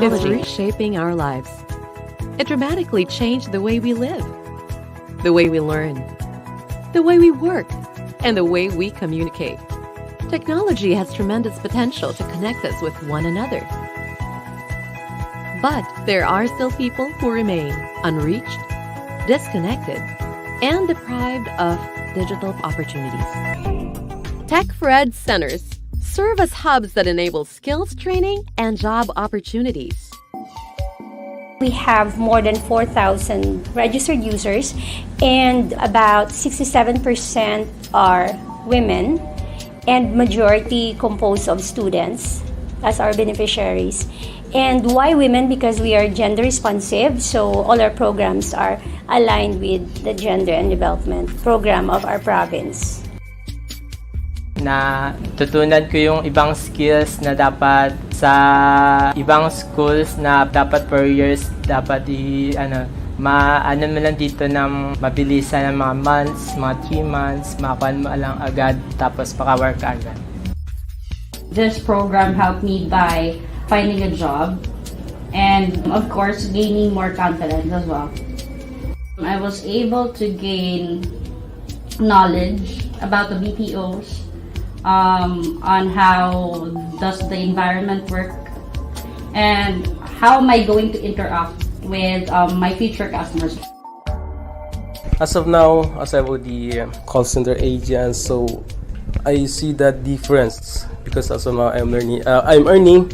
technology reshaping our lives. It dramatically changed the way we live, the way we learn, the way we work, and the way we communicate. Technology has tremendous potential to connect us with one another. But there are still people who remain unreached, disconnected, and deprived of digital opportunities. Tech4Ed centers serve as hubs that enable skills training and job opportunities. We have more than 4,000 registered users, and about 67% are women, and majority composed of students as our beneficiaries. And why women? Because we are gender responsive, so all our programs are aligned with the gender and development program of our province. Na tutunan ko yung ibang skills na dapat sa ibang schools na dapat per years dapat maano mo lang dito ng mabilisan ng mga months, mga 3 months, makakuha mo lang agad tapos paka-work agad. This program helped me by finding a job and of course gaining more confidence as well. I was able to gain knowledge about the BPOs, on how does the environment work and how am I going to interact with my future customers. As of now, as I would the call center agent, so I see that difference because as of now I'm earning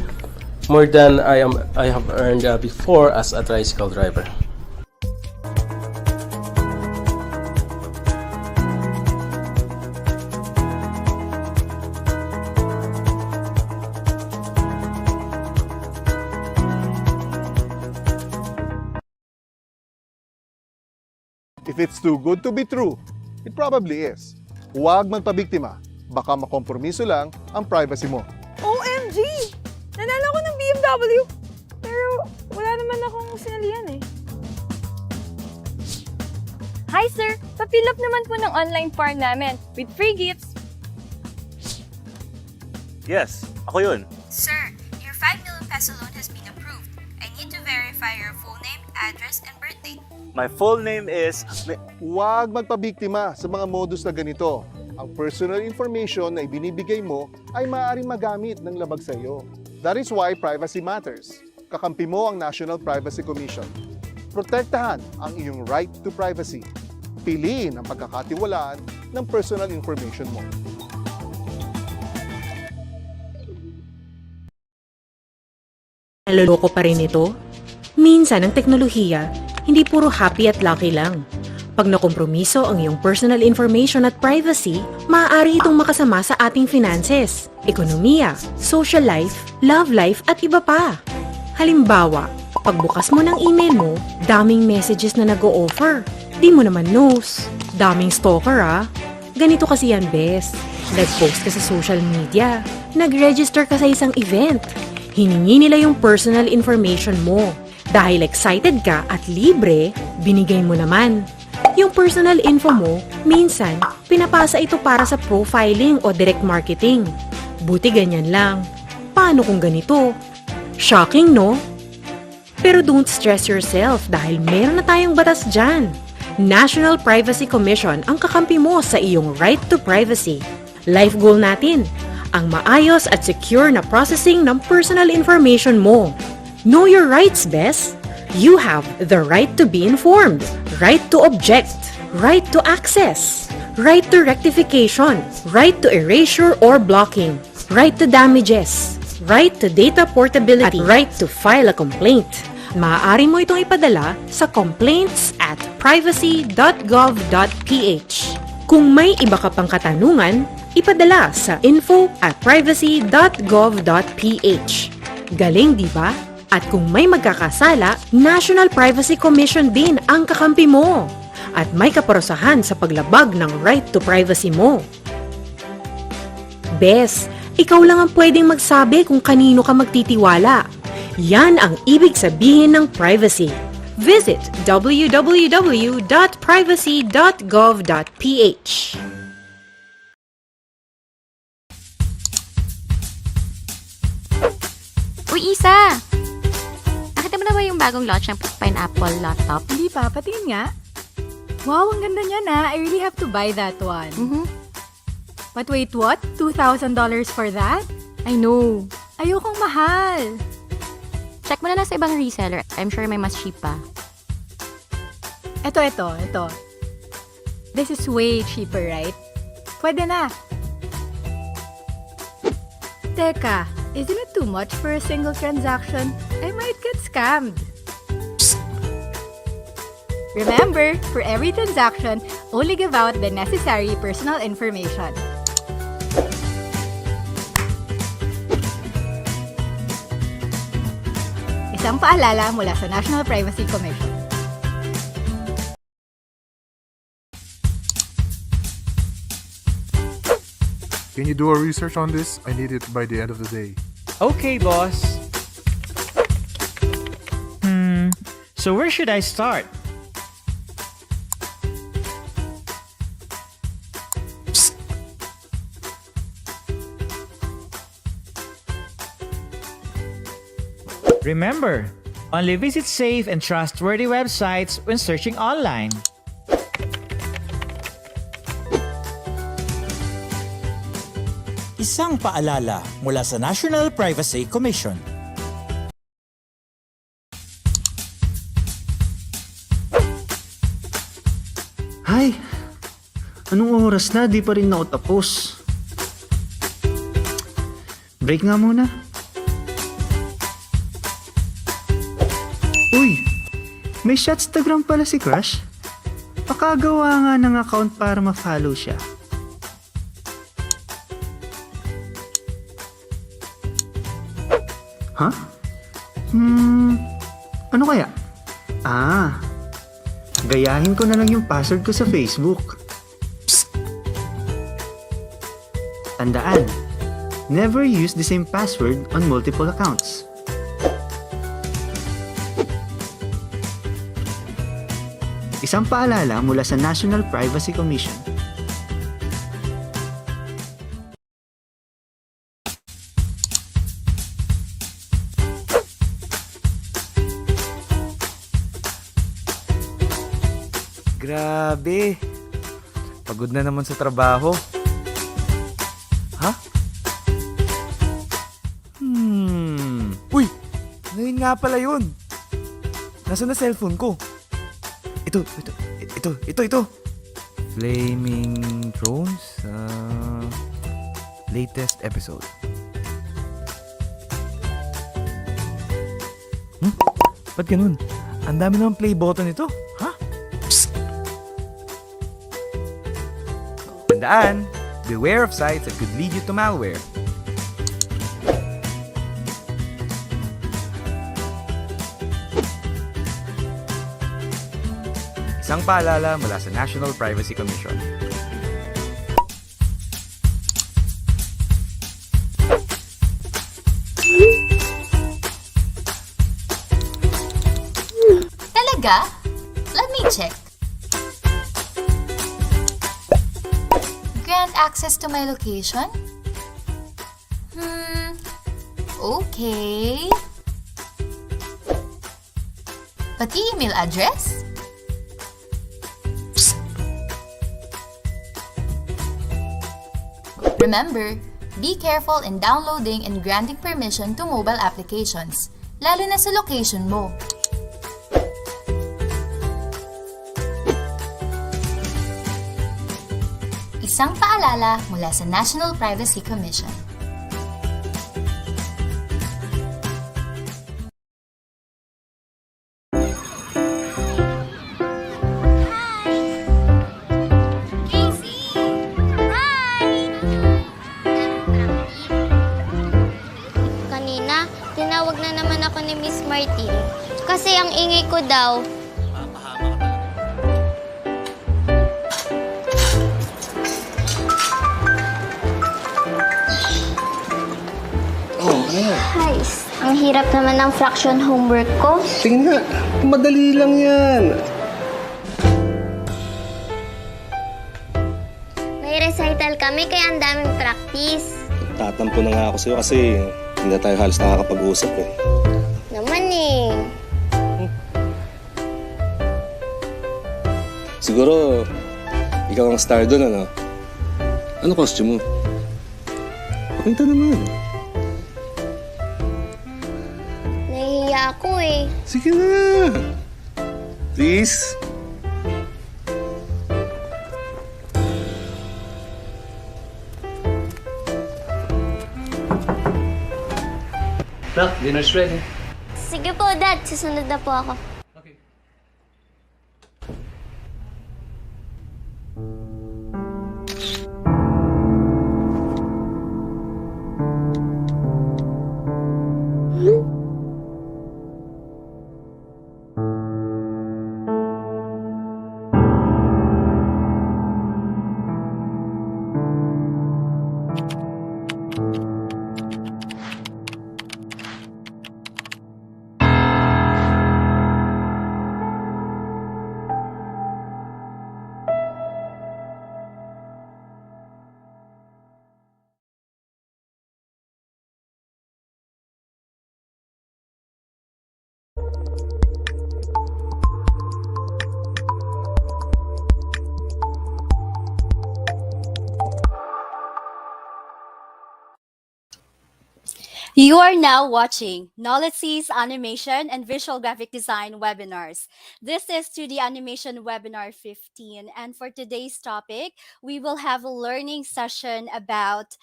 more than I have earned before as a tricycle driver. If it's too good to be true, it probably is. Huwag magpabiktima, baka makompromiso lang ang privacy mo. OMG! Nanalo ko ng BMW! Pero wala naman akong sinalihan eh. Hi sir! Pa-fill up naman po ng online form namin with free gifts. Yes, ako yun. Sir, your 5 million peso loan has been approved. I need to verify your full name, address, and birthday. My full name is... Huwag magpabiktima sa mga modus na ganito. Ang personal information na ibinibigay mo ay maaaring magamit ng labag sa iyo. That is why privacy matters. Kakampi mo ang National Privacy Commission. Protektahan ang iyong right to privacy. Piliin ang pagkakatiwalaan ng personal information mo. Naloloko pa rin ito? Minsan ang teknolohiya, hindi puro happy at lucky lang. Pag nakompromiso ang iyong personal information at privacy, maaari itong makasama sa ating finances, ekonomiya, social life, love life at iba pa. Halimbawa, pagbukas mo ng email mo, daming messages na nag-o-offer. Di mo naman knows. Daming stalker ah. Ganito kasi yan, bes. Nag-post ka sa social media. Nag-register ka sa isang event. Hiningi nila yung personal information mo. Dahil excited ka at libre, binigay mo naman. Yung personal info mo, minsan, pinapasa ito para sa profiling o direct marketing. Buti ganyan lang. Paano kung ganito? Shocking, no? Pero don't stress yourself dahil meron na tayong batas dyan. National Privacy Commission ang kakampi mo sa iyong right to privacy. Life goal natin, ang maayos at secure na processing ng personal information mo. Know your rights, bes. You have the right to be informed, right to object, right to access, right to rectification, right to erasure or blocking, right to damages, right to data portability, right to file a complaint. Maaari mo itong ipadala sa complaints@privacy.gov.ph. Kung may iba ka pang katanungan, ipadala sa info@privacy.gov.ph. Galing, di ba? At kung may magkakasala, National Privacy Commission din ang kakampi mo. At may kaparusahan sa paglabag ng right to privacy mo. Bes, ikaw lang ang pwedeng magsabi kung kanino ka magtitiwala. Yan ang ibig sabihin ng privacy. Visit www.privacy.gov.ph. Uy, Isa! na ba yung bagong launch ng pineapple laptop? Hindi pa, patingin nga. Wow, ang ganda niya na. I really have to buy that one. But wait, what? $2,000 for that? I know. Ayokong mahal. Check mo na lang sa ibang reseller. I'm sure may mas cheap pa. Ito. This is way cheaper, right? Pwede na. Teka, isn't it too much for a single transaction? I might get scammed. Remember, for every transaction, only give out the necessary personal information. Isang paalala mula sa National Privacy Commission. Can you do a research on this? I need it by the end of the day. Okay, boss. So where should I start? Remember, only visit safe and trustworthy websites when searching online. Isang paalala mula sa National Privacy Commission. Hay! Anong oras na? Di pa rin ako tapos. Break nga muna. Uy! May Shotstagram pala si Crush. Pakagawa nga ng account para ma-follow siya. Huh? Ano kaya? Gayahin ko na lang yung password ko sa Facebook. Psst! Tandaan, never use the same password on multiple accounts. Isang paalala mula sa National Privacy Commission. Grabe. Pagod na naman sa trabaho. Ha? Uy! Ngayon nga pala yun. Nasaan na cellphone ko? Ito. Flaming Thrones? Latest episode. Ba't ganun? Ang dami naman play button ito. Ha? Tandaan, beware of sites that could lead you to malware. Isang paalala mula sa National Privacy Commission. Talaga? Let me check. Grant access to my location? Okay. Pati email address? Remember, be careful in downloading and granting permission to mobile applications, lalo na sa location mo. Isang paalala mula sa National Privacy Commission. Tinawag na naman ako ni Miss Martin kasi ang ingay ko daw. Guys, ang hirap naman ng fraction homework ko. Sige nga, madali lang yan. May recital kami kaya ang daming practice. Tatampo na nga ako sa'yo kasi hindi na tayo halos nakakapag-usap eh. Naman eh. Siguro, ikaw ang star doon, ano? Ano costume mo? Pakita naman. Nahihiya ako eh. Sige na. Please. Doc, dinner's ready. Sige po, Dad. Susunod na po ako. You are now watching NOLITC Animation and Visual Graphic Design Webinars. This is to the Animation Webinar 15, and for today's topic, we will have a learning session about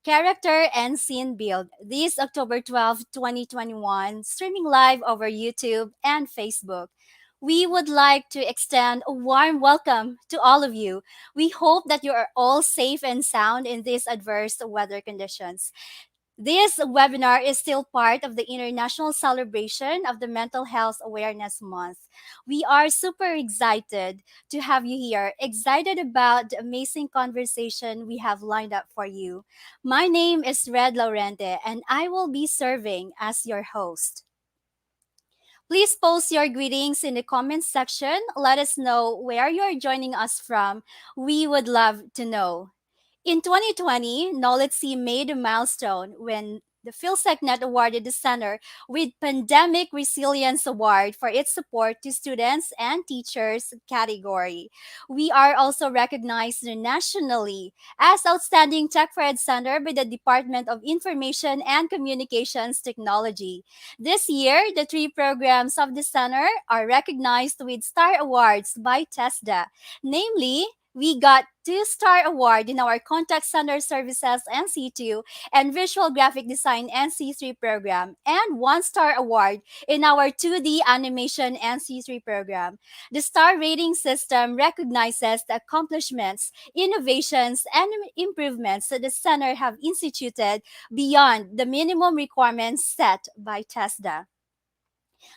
character and scene build. This October 12, 2021, streaming live over YouTube and Facebook. We would like to extend a warm welcome to all of you. We hope that you are all safe and sound in these adverse weather conditions. This webinar is still part of the international celebration of the Mental Health Awareness Month. We are super excited to have you here, excited about the amazing conversation we have lined up for you. My name is Red Laurente, and I will be serving as your host. Please post your greetings in the comments section. Let us know where you are joining us from. We would love to know. In 2020, NOLITC made a milestone when the PhilSecNet awarded the center with Pandemic Resilience Award for its support to students and teachers category. We are also recognized nationally as Outstanding Tech for Ed Center by the Department of Information and Communications Technology. This year, the 3 programs of the center are recognized with Star Awards by TESDA, namely, we got 2-star award in our Contact Center Services NC2 and Visual Graphic Design NC3 program, and 1-star award in our 2D Animation NC3 program. The star rating system recognizes the accomplishments, innovations, and improvements that the center have instituted beyond the minimum requirements set by TESDA.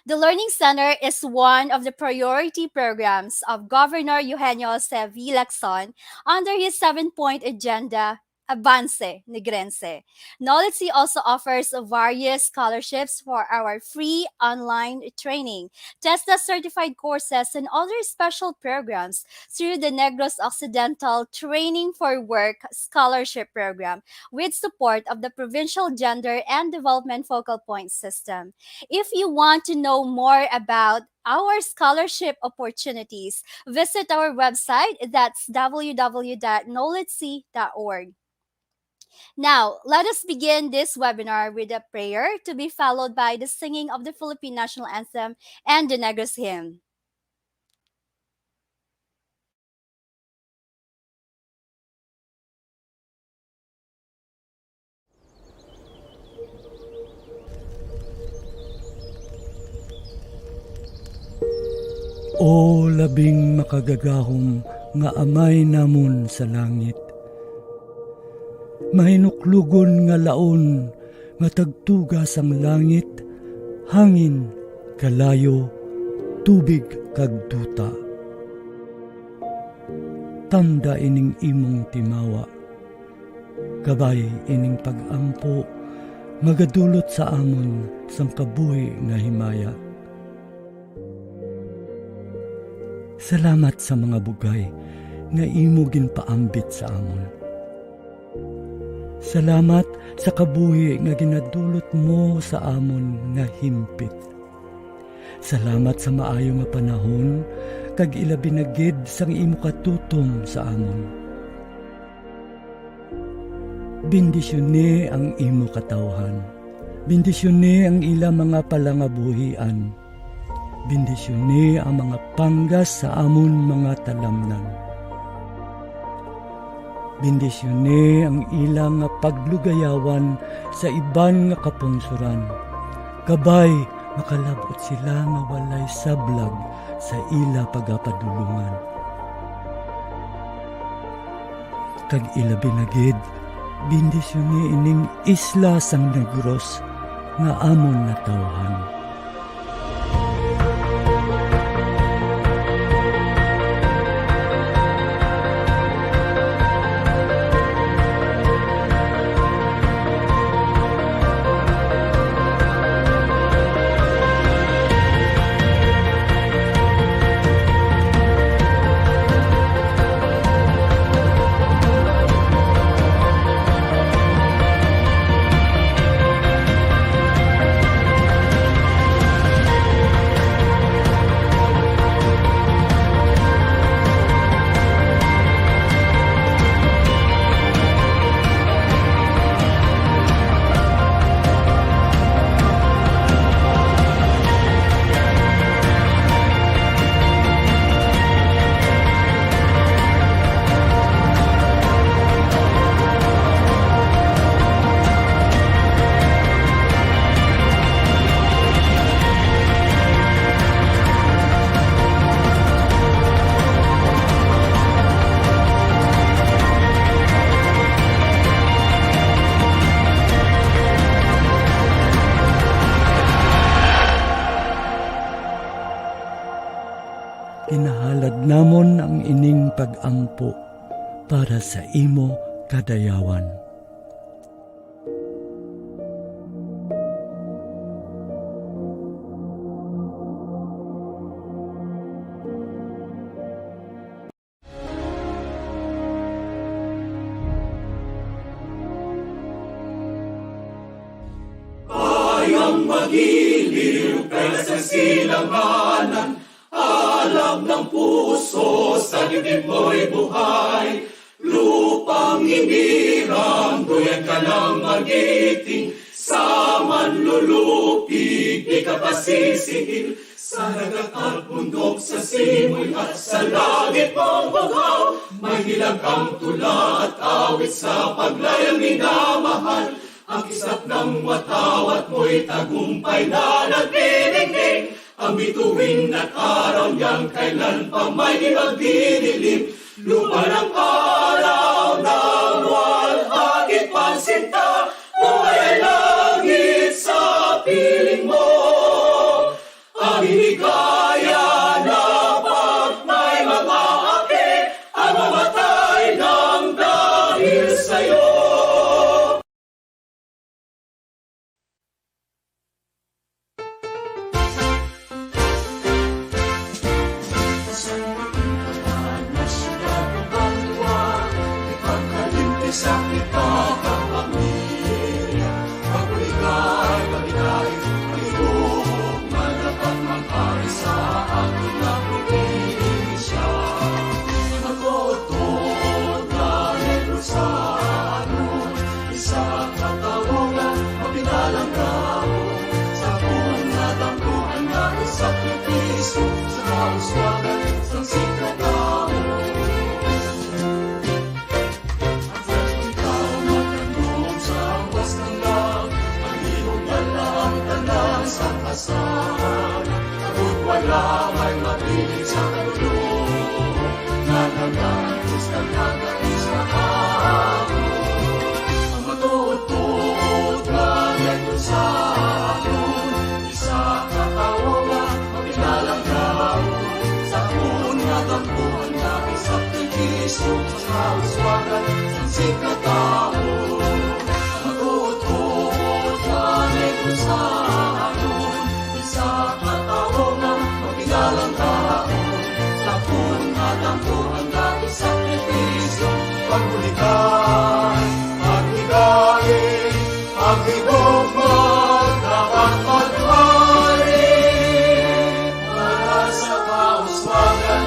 The Learning Center is one of the priority programs of Governor Eugenio V. Lacson under his 7-point agenda, Avance Negrense. NOLITC also offers various scholarships for our free online training, TESDA certified courses, and other special programs through the Negros Occidental Training for Work Scholarship Program with support of the Provincial Gender and Development Focal Point System. If you want to know more about our scholarship opportunities, visit our website. That's www.nolitc.org. Now, let us begin this webinar with a prayer to be followed by the singing of the Philippine National Anthem and the Negros Hymn. O labing makagagahom nga amay namon sa langit, mahinuklugon nga laon nga tagtugas ang langit, hangin, kalayo, tubig kag duta. Tanda ining imong timawa, kabay ining pag-ampo, magadulot sa amon sang kabuhi nga himaya. Salamat sa mga bugay nga imo ginpaambit sa amon. Salamat sa kabuhi nga ginadulot mo sa amon nga himpit. Salamat sa maayo nga panahon kag ilabi na gid sang imo katutom sa amon. Bendisyone ang imo katawhan. Bendisyone ang ila mga palangabuhian. Bendisyone ang mga panggas sa amon mga talamnan. Bendisyone ang ilang nga paglugayawan sa iban nga kapungsuran. Kabay, makalabot sila nga walay sablag sa ila pagapadulungan. Kag ilabi na gid, bendisyone ining isla sang Negros nga amon natawhan. Kinahalad namon ang ining pag-ampo para sa imo kadayawan. Bayang magiliw kaya sa silanganan, alam ng puso sa dibdib mo'y buhay. Lupang inirang, duyan ka ng magiting. Sa manlulupig, di ka pasisingil. Sa dagat at bundok, sa simoy at sa langit mong bagaw. May hilag ang tula at awit sa paglayang minamahal. Ang kisap ng watawat mo'y tagumpay na nagdinigdig. Ang bituin at araw niyang kailan pa may magdidilim. Lupa ng araw ng walhagit pansinta. Buhay ay langit sa piling mo. Ang hinigaya na pag may mga aki ang mamatay ng dahil sa'yo. Sa kita kapamilya, pagbuligay, pagigay, pag-ibog, malapat mag-ari sa ating na probinsya. Magotod na Negros Occidental, isa katawungan, mapinalang gamo, sa buwan na dampuan na isakripiso, sa kauswagan, sa sikatamo. Sa kasahan, abot wala may mapiling sa kalulong. Nananagos ka nagais na ako. Ang matutot na Negros Occidental, isa katawungan, mapilalang gamo. Sa buwan na dampuan na isang tigiso, sa kauswagan, sa sikatamo. Ang matutot na Negros Occidental, sa katawungan, mapigalang kahapon. Sa punadang po ang dating sakripisyo. Pagbulikan, paghigain, paghibog mo, dapat maghari. Para sa kauswagan,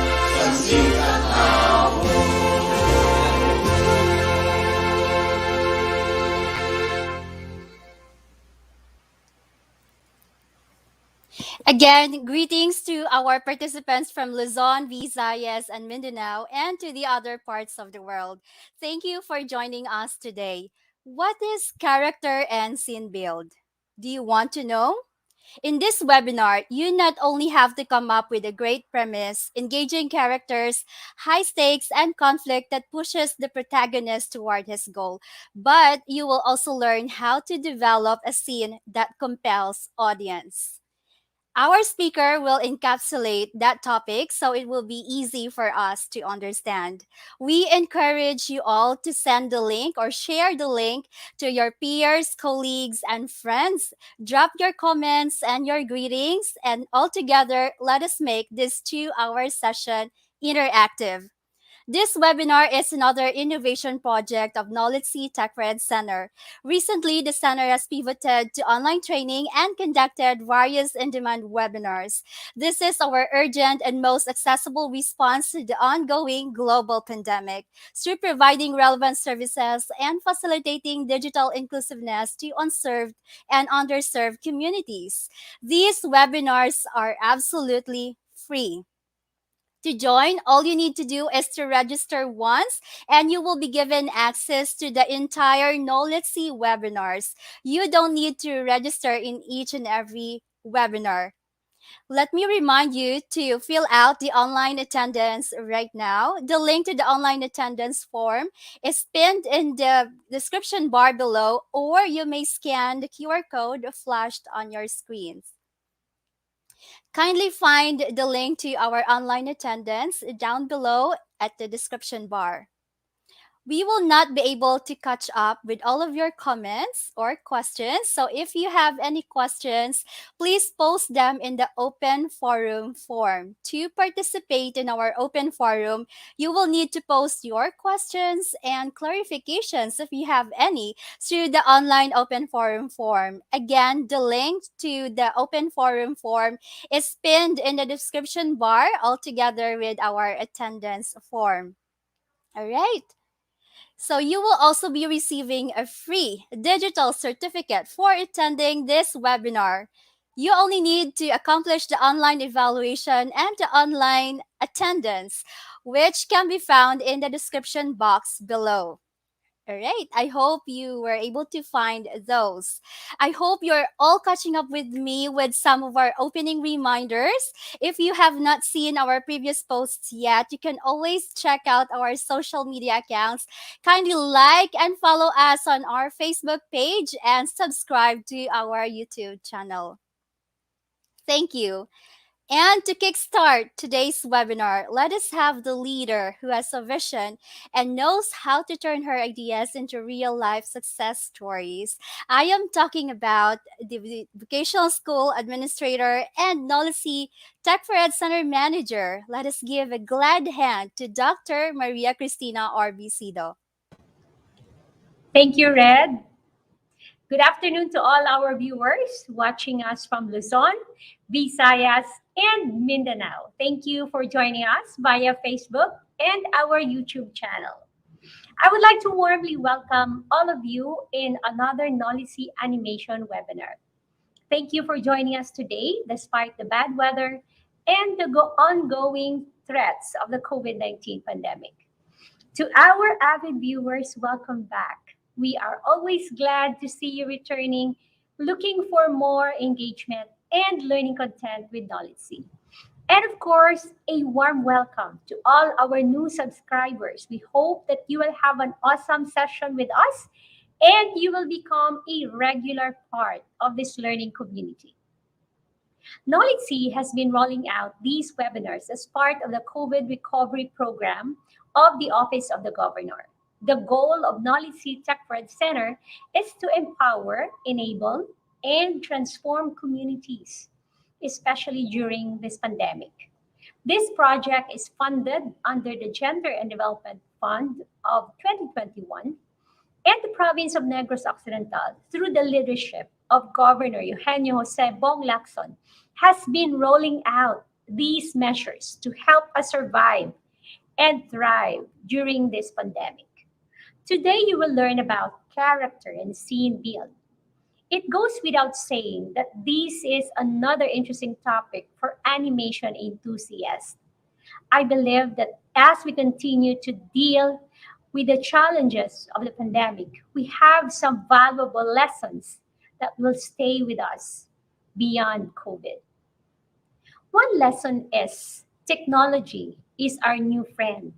Again, greetings to our participants from Luzon, Visayas, and Mindanao, and to the other parts of the world. Thank you for joining us today. What is character and scene build? Do you want to know? In this webinar, you not only have to come up with a great premise, engaging characters, high stakes, and conflict that pushes the protagonist toward his goal, but you will also learn how to develop a scene that compels audience. Our speaker will encapsulate that topic so it will be easy for us to understand. We encourage you all to send the link or share the link to your peers, colleagues, and friends. Drop your comments and your greetings, and all together, let us make this 2 hour session interactive. This webinar is another innovation project of NOLITC Center. Recently, the center has pivoted to online training and conducted various in-demand webinars. This is our urgent and most accessible response to the ongoing global pandemic, through providing relevant services and facilitating digital inclusiveness to unserved and underserved communities. These webinars are absolutely free. To join, all you need to do is to register once and you will be given access to the entire NOLITC webinars. You don't need to register in each and every webinar. Let me remind you to fill out the online attendance right now. The link to the online attendance form is pinned in the description bar below, or you may scan the QR code flashed on your screens. Kindly find the link to our online attendance down below at the description bar. We will not be able to catch up with all of your comments or questions. So if you have any questions, please post them in the open forum form. To participate in our open forum, you will need to post your questions and clarifications if you have any through the online open forum form. Again, the link to the open forum form is pinned in the description bar altogether with our attendance form. All right. So you will also be receiving a free digital certificate for attending this webinar. You only need to accomplish the online evaluation and the online attendance, which can be found in the description box below. All right. I hope you were able to find those. I hope you're all catching up with me with some of our opening reminders. If you have not seen our previous posts yet, you can always check out our social media accounts. Kindly like and follow us on our Facebook page and subscribe to our YouTube channel. Thank you. And to kickstart today's webinar, let us have the leader who has a vision and knows how to turn her ideas into real life success stories. I am talking about the vocational school administrator and NOLITC Center manager. Let us give a glad hand to Dr. Maria Cristina Orbicido. Thank you, Red. Good afternoon to all our viewers watching us from Luzon, Visayas, and Mindanao. Thank you for joining us via Facebook and our YouTube channel. I would like to warmly welcome all of you in another NOLITC Animation Webinar. Thank you for joining us today despite the bad weather and the ongoing threats of the COVID-19 pandemic. To our avid viewers, welcome back. We are always glad to see you returning, looking for more engagement and learning content with NOLITC. And of course, a warm welcome to all our new subscribers. We hope that you will have an awesome session with us and you will become a regular part of this learning community. NOLITC has been rolling out these webinars as part of the COVID recovery program of the Office of the Governor. The goal of NOLITC Center is to empower, enable, and transform communities, especially during this pandemic. This project is funded under the Gender and Development Fund of 2021 and the Province of Negros Occidental, through the leadership of Governor Eugenio Jose Bong Lacson, has been rolling out these measures to help us survive and thrive during this pandemic. Today, you will learn about character and scene build. It goes without saying that this is another interesting topic for animation enthusiasts. I believe that as we continue to deal with the challenges of the pandemic, we have some valuable lessons that will stay with us beyond COVID. One lesson is technology is our new friend.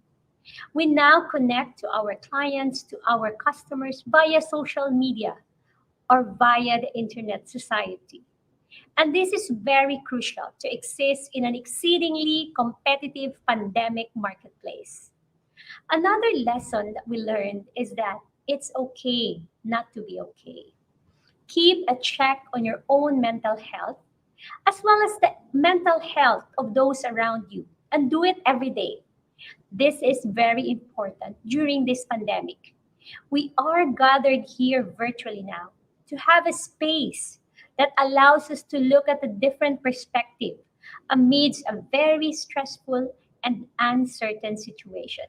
We now connect to our clients, to our customers via social media or via the internet society. And this is very crucial to exist in an exceedingly competitive pandemic marketplace. Another lesson that we learned is that it's okay not to be okay. Keep a check on your own mental health as well as the mental health of those around you, and do it every day. This is very important during this pandemic. We are gathered here virtually now to have a space that allows us to look at a different perspective amidst a very stressful and uncertain situation.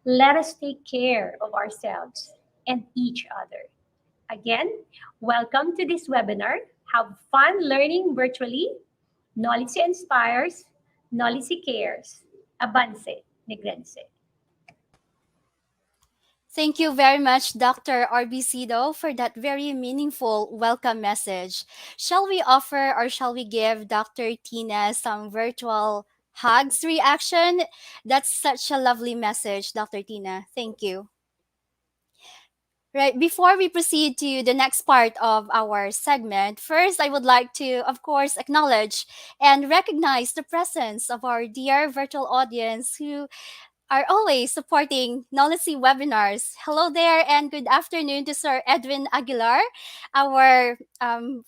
Let us take care of ourselves and each other. Again, welcome to this webinar. Have fun learning virtually. NOLITC inspires, NOLITC cares. Avance, Negrense. Thank you very much, Dr. Orbicido, for that very meaningful welcome message. Shall we offer or shall we give Dr. Tina some virtual hugs reaction? That's such a lovely message, Dr. Tina. Thank you. Right, before we proceed to the next part of our segment, first I would like to, of course, acknowledge and recognize the presence of our dear virtual audience who are always supporting NOLITC webinars. Hello there, and good afternoon to Sir Edwin Aguilar, our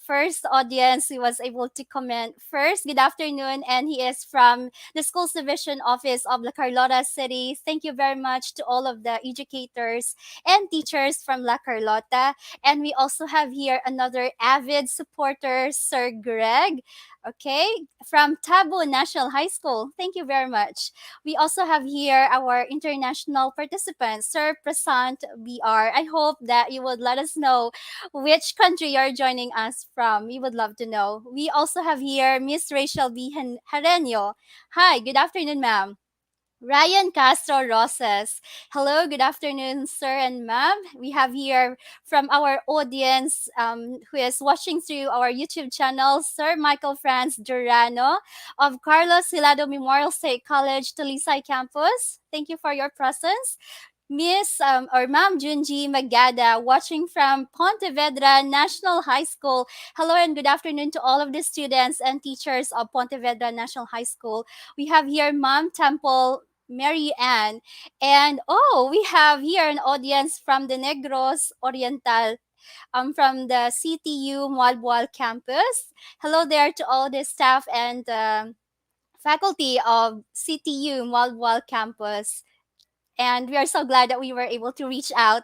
first audience who was able to comment first. Good afternoon, and he is from the Schools Division Office of La Carlota City. Thank you very much to all of the educators and teachers from La Carlota. And we also have here another avid supporter, Sir Greg. Okay, from Tabo National High School. Thank you very much. We also have here our international participants, Sir Prasant BR. I hope that you would let us know which country you're joining us from. We would love to know. We also have here Miss Rachel B. Jareño. Hi, good afternoon, ma'am. Ryan Castro Rosas. Hello, good afternoon, sir and ma'am. We have here from our audience who is watching through our YouTube channel, Sir Michael Franz Durano of Carlos Hilado Memorial State College, Talisay Campus. Thank you for your presence. Miss or Ma'am Junji Magada, watching from Pontevedra National High School. Hello and good afternoon to all of the students and teachers of Pontevedra National High School. We have here Ma'am Temple Mary Ann. And we have here an audience from the Negros Oriental, from the CTU Mualboal campus. Hello there to all the staff and faculty of CTU Mualboal campus. And we are so glad that we were able to reach out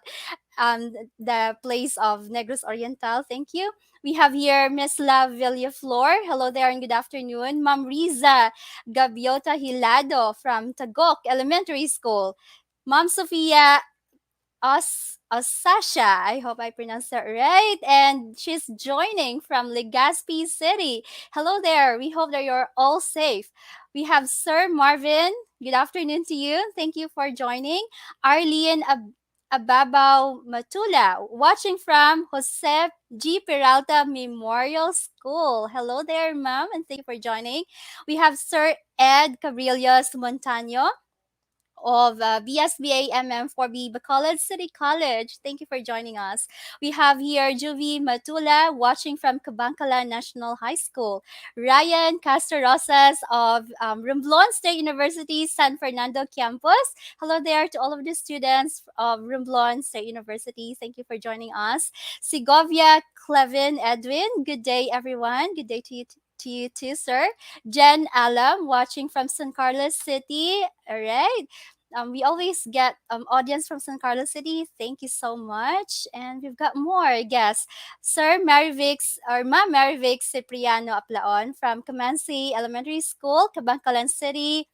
the place of Negros Oriental. Thank you. We have here Miss Love Villaflor. Hello there and good afternoon. Ma'am Riza Gaviota Hilado from Tagok Elementary School. Ma'am Sofia Osasha, I hope I pronounced that right. And she's joining from Legazpi City. Hello there. We hope that you're all safe. We have Sir Marvin. Good afternoon to you. Thank you for joining. Arlene Ababaw Matula, watching from Jose G. Peralta Memorial School. Hello there, ma'am, and thank you for joining. We have Sir Ed Cabrillos Montaño of BSBA MM4B Bacolod City College. Thank you for joining us. We have here Juvie Matula watching from Cabancalan National High School. Ryan Castorosas of Romblon State University San Fernando campus. Hello there to all of the students of Romblon State University. Thank you for joining us. Segovia Clevin Edwin. Good day, everyone. Good day to you too, sir. Jen Alam watching from San Carlos City. All right. We always get audience from San Carlos City. Thank you so much. And we've got more guests. Sir Marivix or Ma'am Marivix Cipriano Aplaon from Camansi Elementary School, Cabancalan City.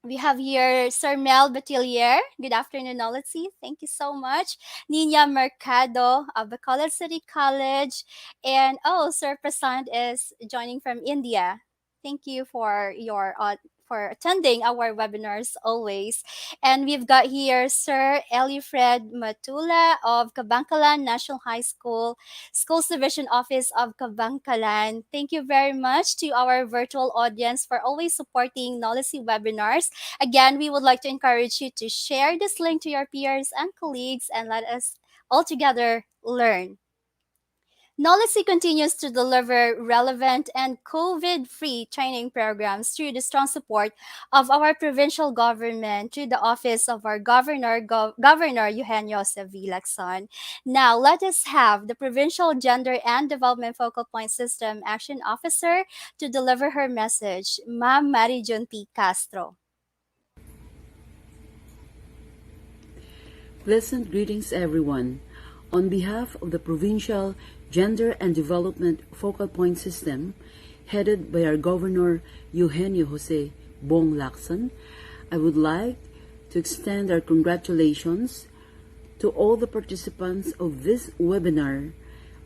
We have here Sir Mel Batilier. Good afternoon, Nolitc. Thank you so much. Nina Mercado of Bacolod City College. And oh, Sir Prasant is joining from India. Thank you for your for attending our webinars always. And we've got here Sir Elifred Matula of Kabangkalan National High School, Schools Division Office of Kabangkalan. Thank you very much to our virtual audience for always supporting Knowledge webinars. Again, we would like to encourage you to share this link to your peers and colleagues and let us all together learn. NOLITC continues to deliver relevant and COVID free training programs through the strong support of our provincial government through the office of our Governor Eugenio Sevillacson. Now, let us have the Provincial Gender and Development Focal Point System Action Officer to deliver her message, Ma'am Marijon P. Castro. Pleasant greetings, everyone. On behalf of the Provincial Gender and Development Focal Point System, headed by our Governor Eugenio Jose Bong Lacson, I would like to extend our congratulations to all the participants of this webinar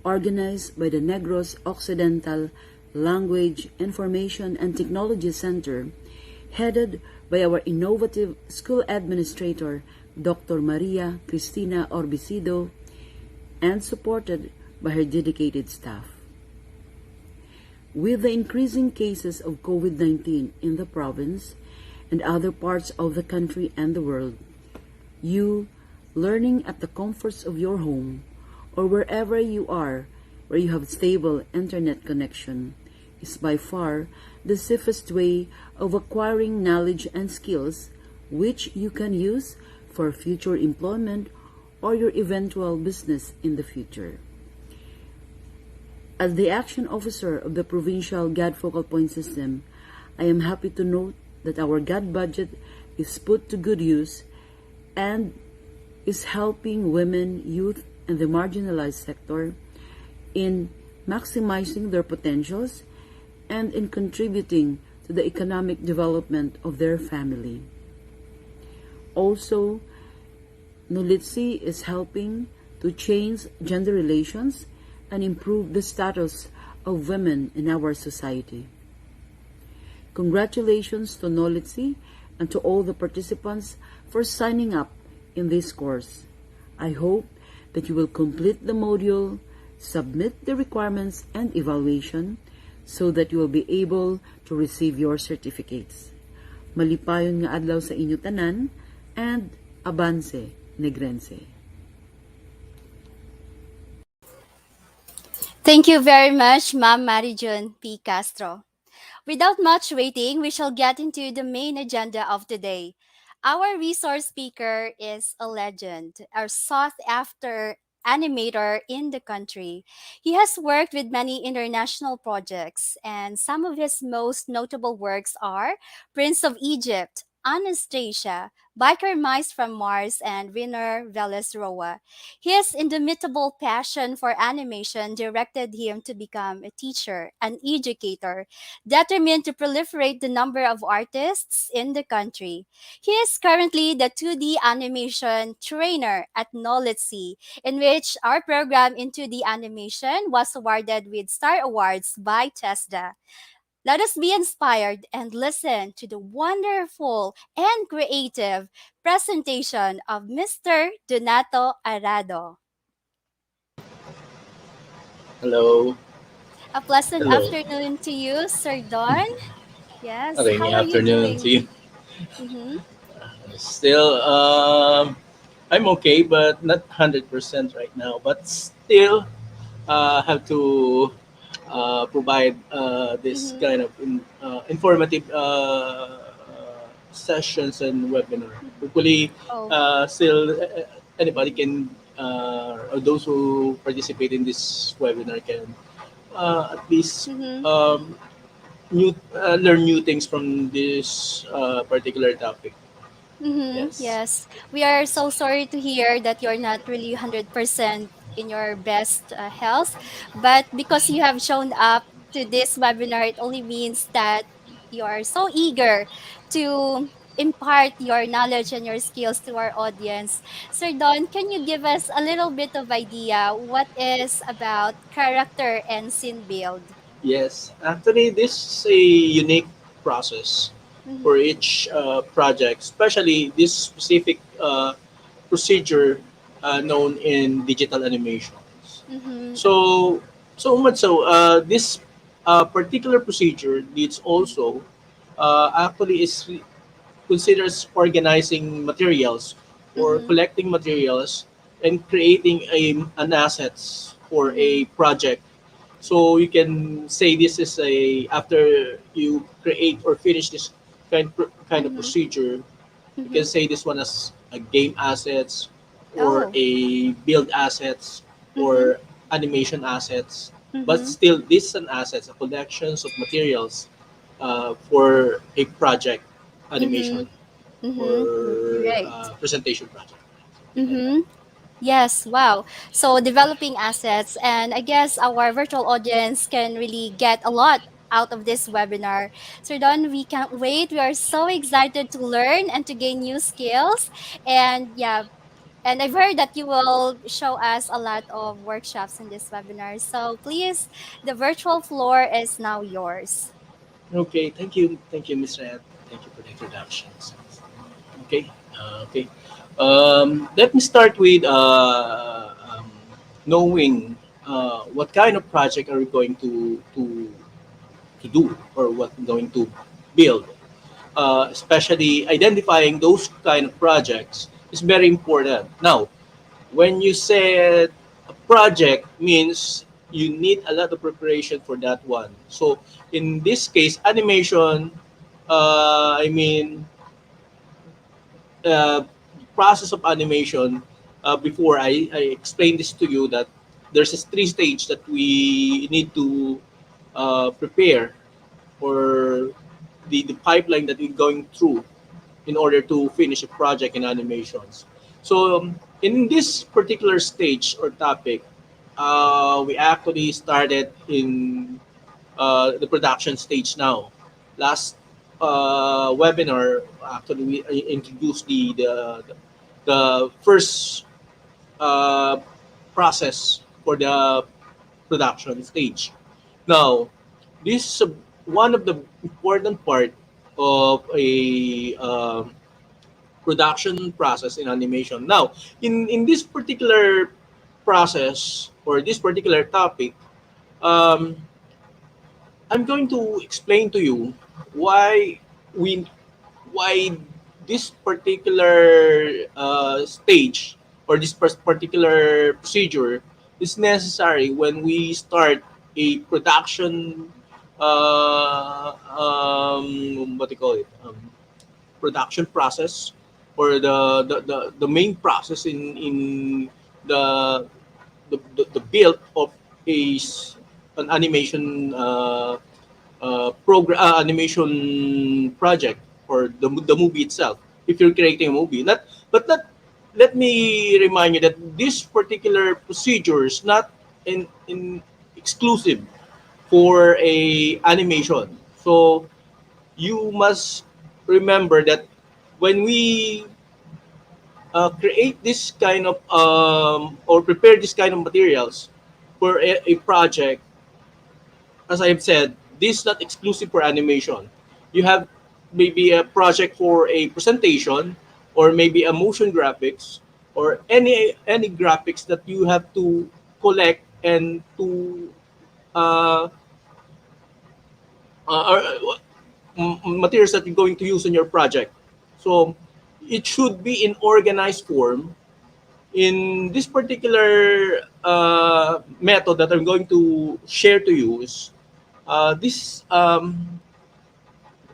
organized by the Negros Occidental Language, Information and Technology Center, headed by our innovative school administrator, Dr. Maria Cristina Orbicido, and supported by her dedicated staff. With the increasing cases of COVID-19 in the province and other parts of the country and the world, you, learning at the comforts of your home or wherever you are where you have stable internet connection, is by far the safest way of acquiring knowledge and skills which you can use for future employment or your eventual business in the future. As the action officer of the Provincial GAD Focal Point System, I am happy to note that our GAD budget is put to good use and is helping women, youth, and the marginalized sector in maximizing their potentials and in contributing to the economic development of their family. Also, NOLITC is helping to change gender relations and improve the status of women in our society. Congratulations to NOLITC and to all the participants for signing up in this course. I hope that you will complete the module, submit the requirements and evaluation so that you will be able to receive your certificates. Malipayon nga adlaw sa inyo tanan and Avance Negrense. Thank you very much, Ma'am Marijon P. Castro. Without much waiting, we shall get into the main agenda of today. Our resource speaker is a legend, a sought after animator in the country. He has worked with many international projects, and some of his most notable works are Prince of Egypt, Anastasia, Biker Mice from Mars, and Winner Veles Roa. His indomitable passion for animation directed him to become a teacher, an educator, determined to proliferate the number of artists in the country. He is currently the 2D animation trainer at NOLITC, in which our program in 2D animation was awarded with Star Awards by TESDA. Let us be inspired and listen to the wonderful and creative presentation of Mr. Donato Arado. Hello. A pleasant Hello. afternoon to you, Sir Don. Yes, Okay, how good are you afternoon doing? to you. Mm-hmm. Still, I'm okay, but not 100% right now. But still, have to provide this Mm-hmm. kind of informative sessions and webinar. Hopefully, Oh. still anybody can, or those who participate in this webinar can at least Mm-hmm. learn new things from this particular topic. Mm-hmm. Yes. Yes. We are so sorry to hear that you're not really 100% in your best health. But because you have shown up to this webinar, it only means that you are so eager to impart your knowledge and your skills to our audience. Sir Don, can you give us a little bit of idea what is about character and scene build? Yes, actually, this is a unique process for Mhm. each project, especially this specific procedure known in digital animations. Mhm. So, so much so, this particular procedure needs also actually is considers organizing materials or Mhm. collecting materials and creating an assets for a Mhm. project. So you can say this is a after you create or finish this kind of Mhm. procedure, you can Mhm. say this one as a game assets or Oh. a build assets Mhm. or animation assets. But Mhm. still, this is an assets, a collections of materials for a project Mhm. animation Mhm. or Great. presentation project. Something like that. Mhm. Yes, wow. So developing assets, and I guess our virtual audience can really get a lot out of this webinar. So Don, we can't wait. We are so excited to learn and to gain new skills. And yeah, and I've heard that you will show us a lot of workshops in this webinar. So please, the virtual floor is now yours. Okay, thank you, Miss Red. Thank you for the introductions. Okay, okay. Let me start with knowing what kind of project are we going to do or what we're going to build. Especially identifying those kind of projects is very important. Now, when you said a project means you need a lot of preparation for that one. So in this case, animation, I mean, uh, process of animation. Before I explained this to you that there's a three stage that we need to prepare or the pipeline that we're going through in order to finish a project in animations. So in this particular stage or topic, we actually started in the production stage now. Last webinar, actually, we introduced the first uh, process for the production stage. Now, this is one of the important part of a production process in animation. Now, in this particular process or this particular topic, um, I'm going to explain to you why we why this particular stage or this particular procedure is necessary when we start a production what do you call it production process or the main process in the the build of an animation program animation project or the movie itself if you're creating a movie not but not let me remind you that this particular procedure is not in exclusive for a animation, so you must remember that when we create this kind of or prepare this kind of materials for a project, as I've said, this is not exclusive for animation. You have maybe a project for a presentation or maybe a motion graphics or any graphics that you have to collect and to uh, materials that you're going to use in your project. So it should be in organized form. In this particular method that I'm going to share to you is this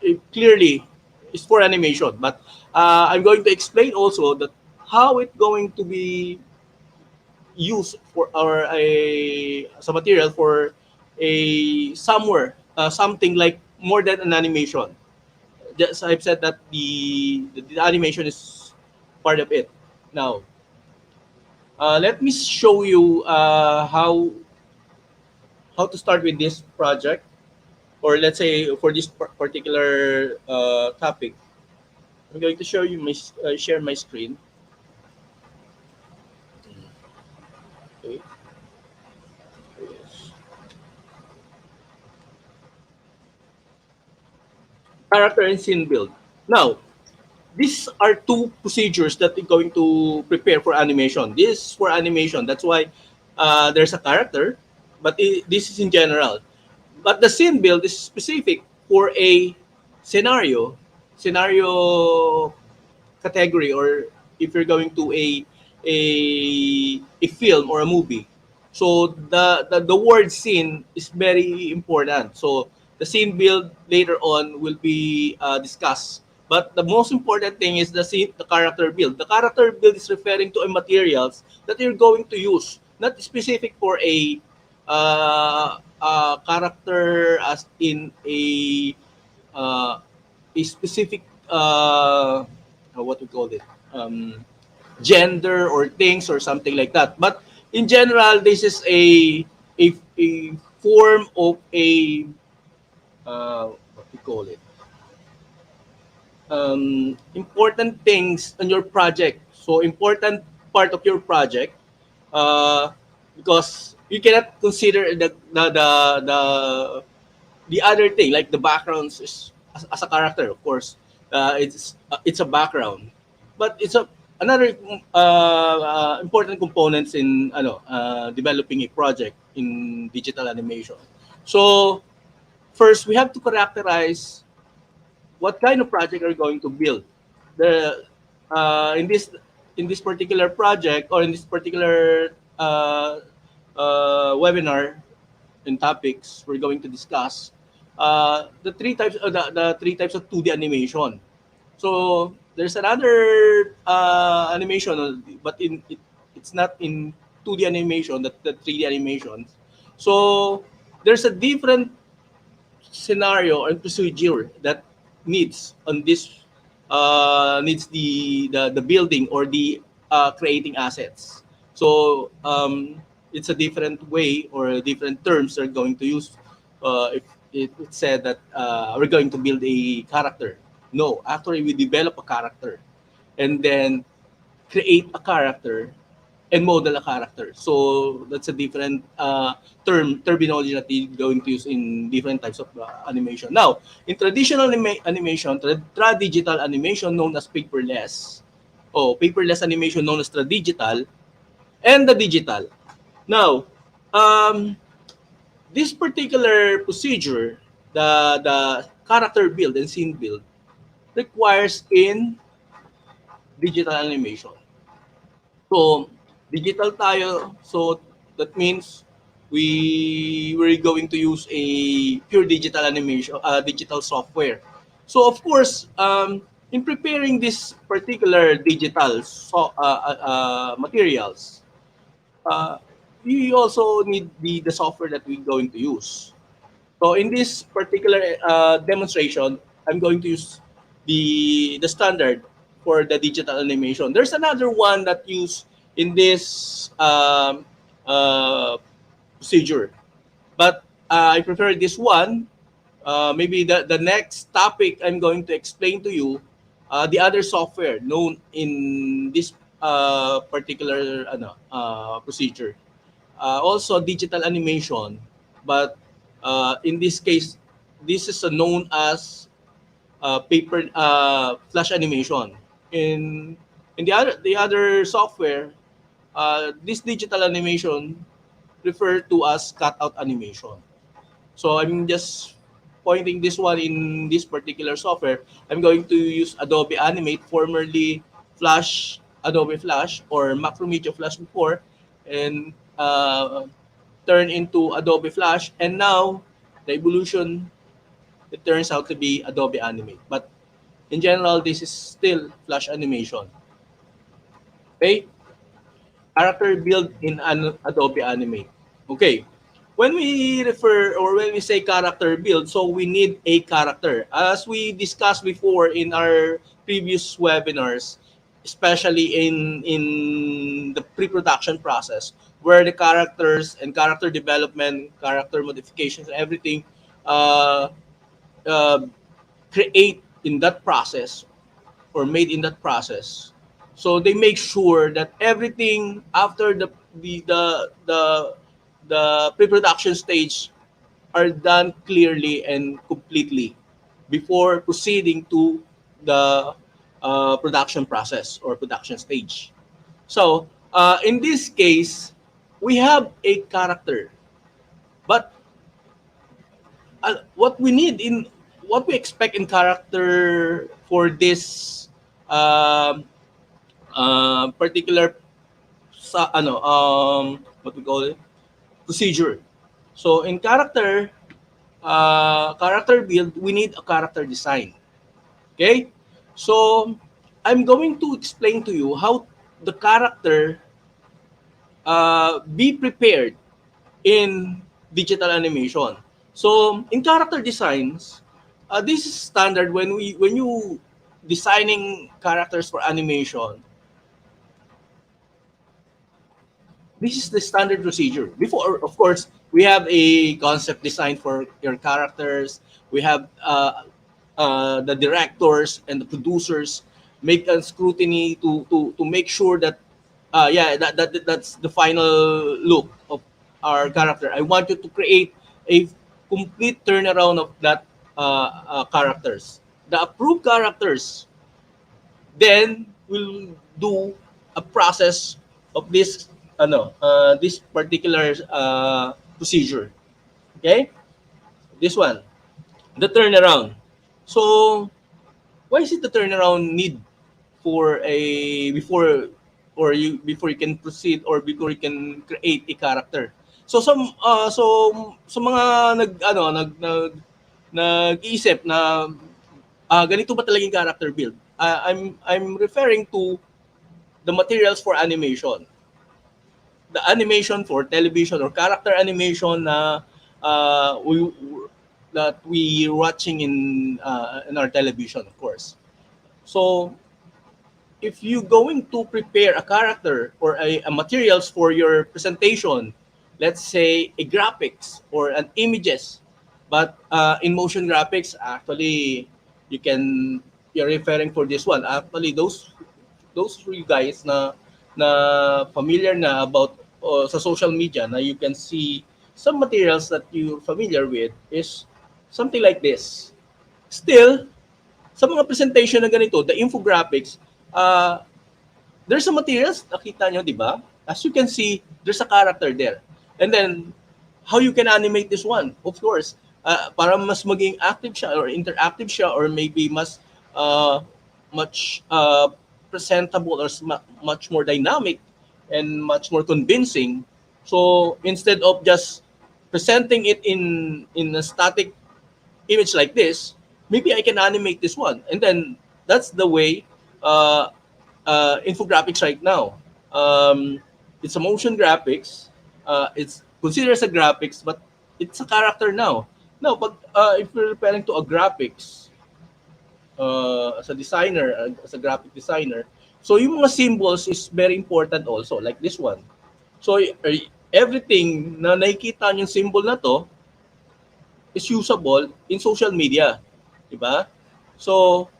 it clearly is for animation, but I'm going to explain also that how it going to be used for our a as a material for a somewhere something like more than an animation. Just I've said that the animation is part of it. Now, let me show you how to start with this project, or let's say for this particular topic. I'm going to show you my share my screen. Okay. Yes. Character and scene build. Now, these are two procedures that we're going to prepare for animation. This is for animation. That's why there's a character, but this is in general. But the scene build is specific for a scenario category, or if you're going to a film or a movie. So the word scene is very important. So the scene build later on will be discussed. But the most important thing is the character build. The character build is referring to a materials that you're going to use, not specific for character as in a specific what we call it, gender or things or something like that. But in general, this is a form of a what we call it, important things on your project. So important part of your project, uh, because you cannot consider the other thing, like the backgrounds is as a character, of course. It's a background, but it's a another important components in developing a project in digital animation. So first we have to characterize what kind of project are you going to build. The in this particular project, or in this particular webinar and topics we're going to discuss, the three types of 2D animation. So there's another animation, but it's not in 2D animation, the 3D animations. So there's a different scenario and procedure that needs on this needs the building or the creating assets. So it's a different way or different terms they're going to use if it said that we're going to build a character. No, actually we develop a character and then create a character and model a character. So that's a different terminology that you're going to use in different types of animation. Now, in traditional animation, tra-digital animation known as paperless, or paperless animation known as tra-digital, and the digital. Now, this particular procedure, the character build and scene build, requires in digital animation. So, digital tayo. So, that means we're going to use a pure digital animation, digital software. So, of course, in preparing this particular digital materials, uh, we also need the software that we're going to use. So in this particular demonstration, I'm going to use the standard for the digital animation. There's another one that used in this procedure, but I prefer this one. Maybe the next topic I'm going to explain to you the other software known in this particular procedure. Also digital animation, but in this case, this is known as paper flash animation. In the other software, this digital animation referred to as cutout animation. So I'm just pointing this one in this particular software. I'm going to use Adobe Animate, formerly Adobe Flash or Macromedia Flash before, and turn into Adobe Flash. And now the evolution, it turns out to be Adobe Animate. But in general, this is still Flash animation. Okay? Character build in Adobe Animate. Okay. When we refer or when we say character build, so we need a character. As we discussed before in our previous webinars, especially in the pre-production process, where the characters and character development, character modifications, everything uh, uh, create in that process. or made in that process. So they make sure that everything after the pre-production stage are done clearly and completely before proceeding to the production process or production stage. So in this case, we have a character, but what we expect in character for this um, particular what we call it, procedure. So in character build, we need a character design. Okay, so I'm going to explain to you how the character be prepared in digital animation. So in character designs, this is standard when you designing characters for animation. This is the standard procedure. Before, of course, we have a concept design for your characters. We have the directors and the producers make a scrutiny to make sure that that's the final look of our character. I want you to create a complete turnaround of that characters. The approved characters then we'll do a process of this particular procedure. Okay, this one, the turnaround. So why is it the turnaround need for a before you can proceed or before you can create a character? So so mga nag-iisip na ganito ba talaga yung character build? I'm referring to the materials for animation. The animation for television or character animation na we watching in our television, of course. So if you going to prepare a character or a materials for your presentation, let's say a graphics or an images, but in motion graphics, actually you're referring for this one. Actually, those three guys na familiar na about sa social media na you can see some materials that you're familiar with is something like this. Still, sa mga presentation na ganito, the infographics, there's some materials, nakita nyo, di ba? As you can see, there's a character there. And then, how you can animate this one? Of course, para mas maging active siya or interactive siya or maybe mas much presentable or much more dynamic and much more convincing. So instead of just presenting it in a static image like this, maybe I can animate this one. And then that's the way infographics right now. It's a motion graphics. It's considered as a graphics, but it's a character now. Now, but if we're referring to a graphics, as a designer, as a graphic designer, so yung mga symbols is very important also, like this one. So everything na nakikita yung symbol na to is usable in social media, di ba? So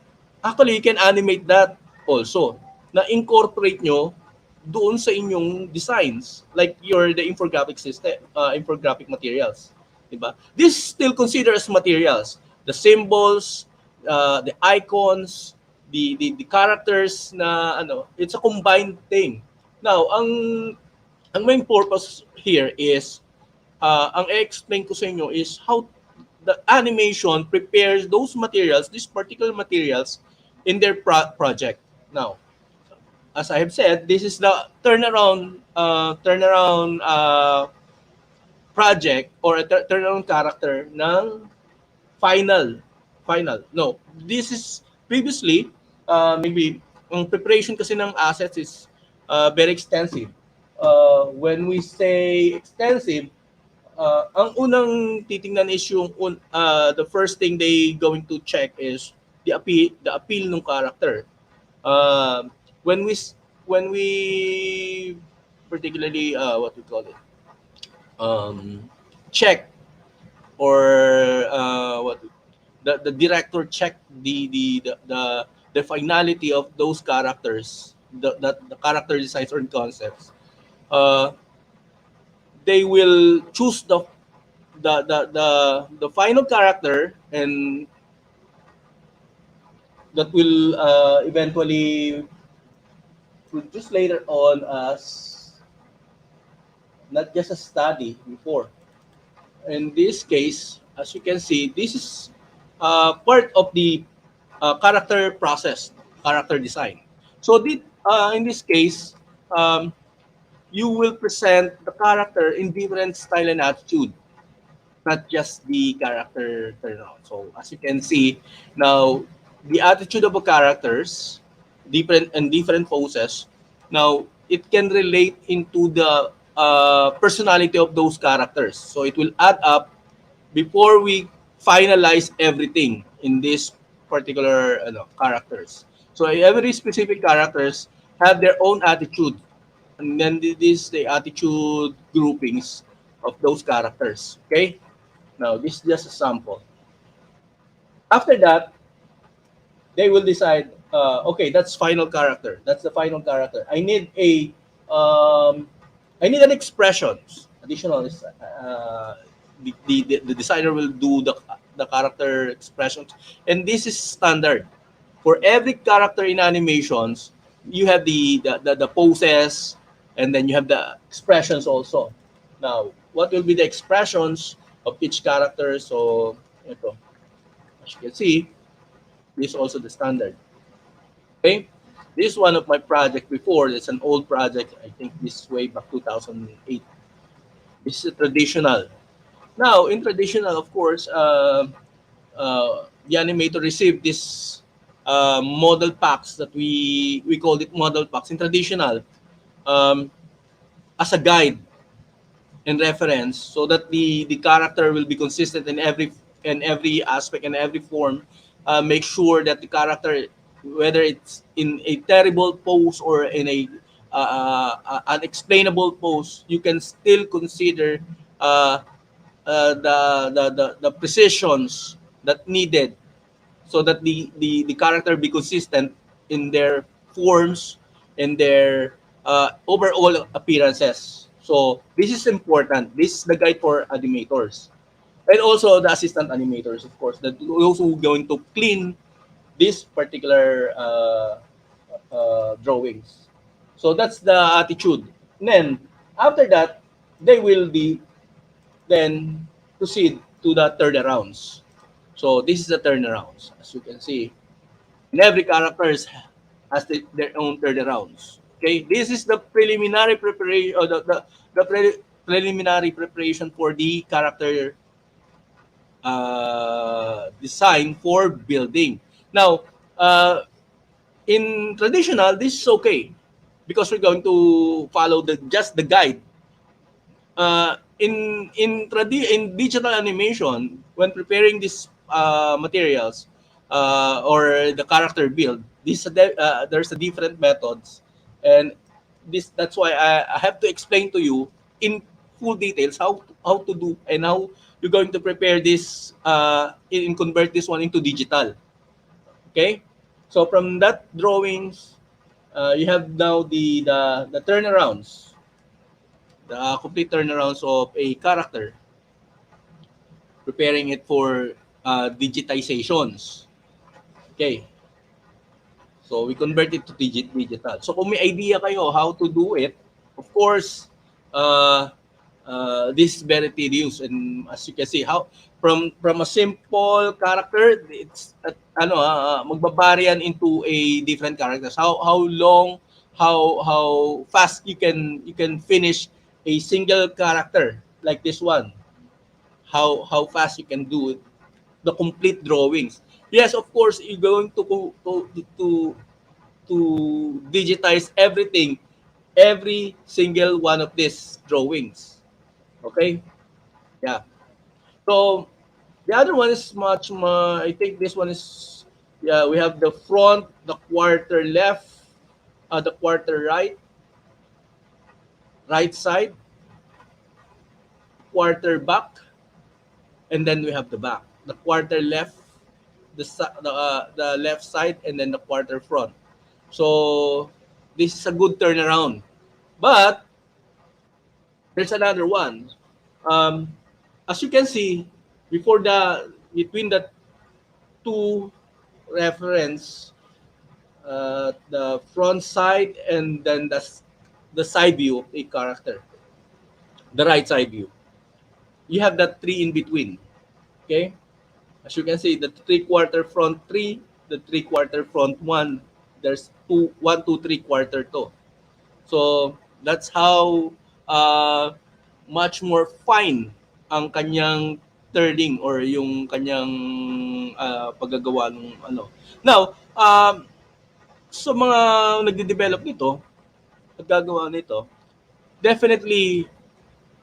actually you can animate that also, na incorporate nyo doon sa inyong designs, like the infographic system, infographic materials, di ba? This is still considered as materials, the symbols, the icons, the characters na it's a combined thing. Now, ang main purpose here is ang i-explain ko sa inyo is how the animation prepares those materials, these particular materials in their project. Now, as I have said, this is the turnaround project or a turnaround character ng final. No, this is previously maybe ang preparation kasi ng assets is very extensive. When we say extensive, ang unang titingnan is yung the first thing they going to check is the appeal ng character. When we particularly what we call it, check or what the director check the the finality of those characters, the character designs or concepts, they will choose the final character, and that will eventually produce later on as not just a study before. In this case, as you can see, this is part of the character process, character design. So in this case, you will present the character in different style and attitude, not just the character turnaround. So as you can see now, the attitude of the characters, different poses. Now it can relate into the personality of those characters. So it will add up before we finalize everything in this particular characters. So every specific characters have their own attitude, and then this the attitude groupings of those characters. Okay. Now, this is just a sample. After that, they will decide, okay, that's final character. That's the final character. I need an expressions. Additional is, the designer will do the character expressions. And this is standard. For every character in animations, you have the poses, and then you have the expressions also. Now, what will be the expressions of each character? So, ito, as you can see, this is also the standard. Okay, this is one of my project before. It's an old project. I think this way back 2008. This is traditional. Now, in traditional, of course, the animator received this model packs that we called it model packs in traditional, um, as a guide and reference, so that the character will be consistent in every aspect and every form. Make sure that the character, whether it's in a terrible pose or in a unexplainable pose, you can still consider the precisions that needed, so that the character be consistent in their forms, in their overall appearances. So this is important. This is the guide for animators, and also the assistant animators, of course, that those who going to clean this particular drawings. So that's the attitude. And then after that, they will be then proceed to the turnarounds. So this is the turnarounds, as you can see. And every character has their own turnarounds. Okay, this is the preliminary preparation, or preliminary preparation for the character design for building. Now, in traditional, this is okay because we're going to follow just the guide. In digital animation, when preparing these materials, or the character build, there's a different methods, and that's why I have to explain to you in full details how to do and how you're going to prepare this, in convert this one into digital. Okay, so from that drawings, you have now the turnarounds, the complete turnarounds of a character, preparing it for digitizations. Okay. So we convert it to digital. So kung may idea kayo how to do it, of course, this is very tedious, and as you can see, how from a simple character, it's magbabari yan into a different characters. How long, how fast you can finish a single character like this one. How fast you can do it, the complete drawings. Yes, of course, you're going to digitize everything, every single one of these drawings. Okay? Yeah. So the other one is much more, I think this one is, yeah, we have the front, the quarter left, the quarter right side, quarter back, and then we have the back. The quarter left, the left side and then the quarter front. So this is a good turnaround. But there's another one. As you can see, between the two reference, the front side and then the side view of a character, the right side view, you have that three in between. Okay, as you can see, the three-quarter front three, the three-quarter front one. There's two, one, two, three-quarter two. So that's how much more fine ang kanyang turning or yung kanyang paggagawa ng ano. Now, sa mga nagde-develop nito at gagawa nito, definitely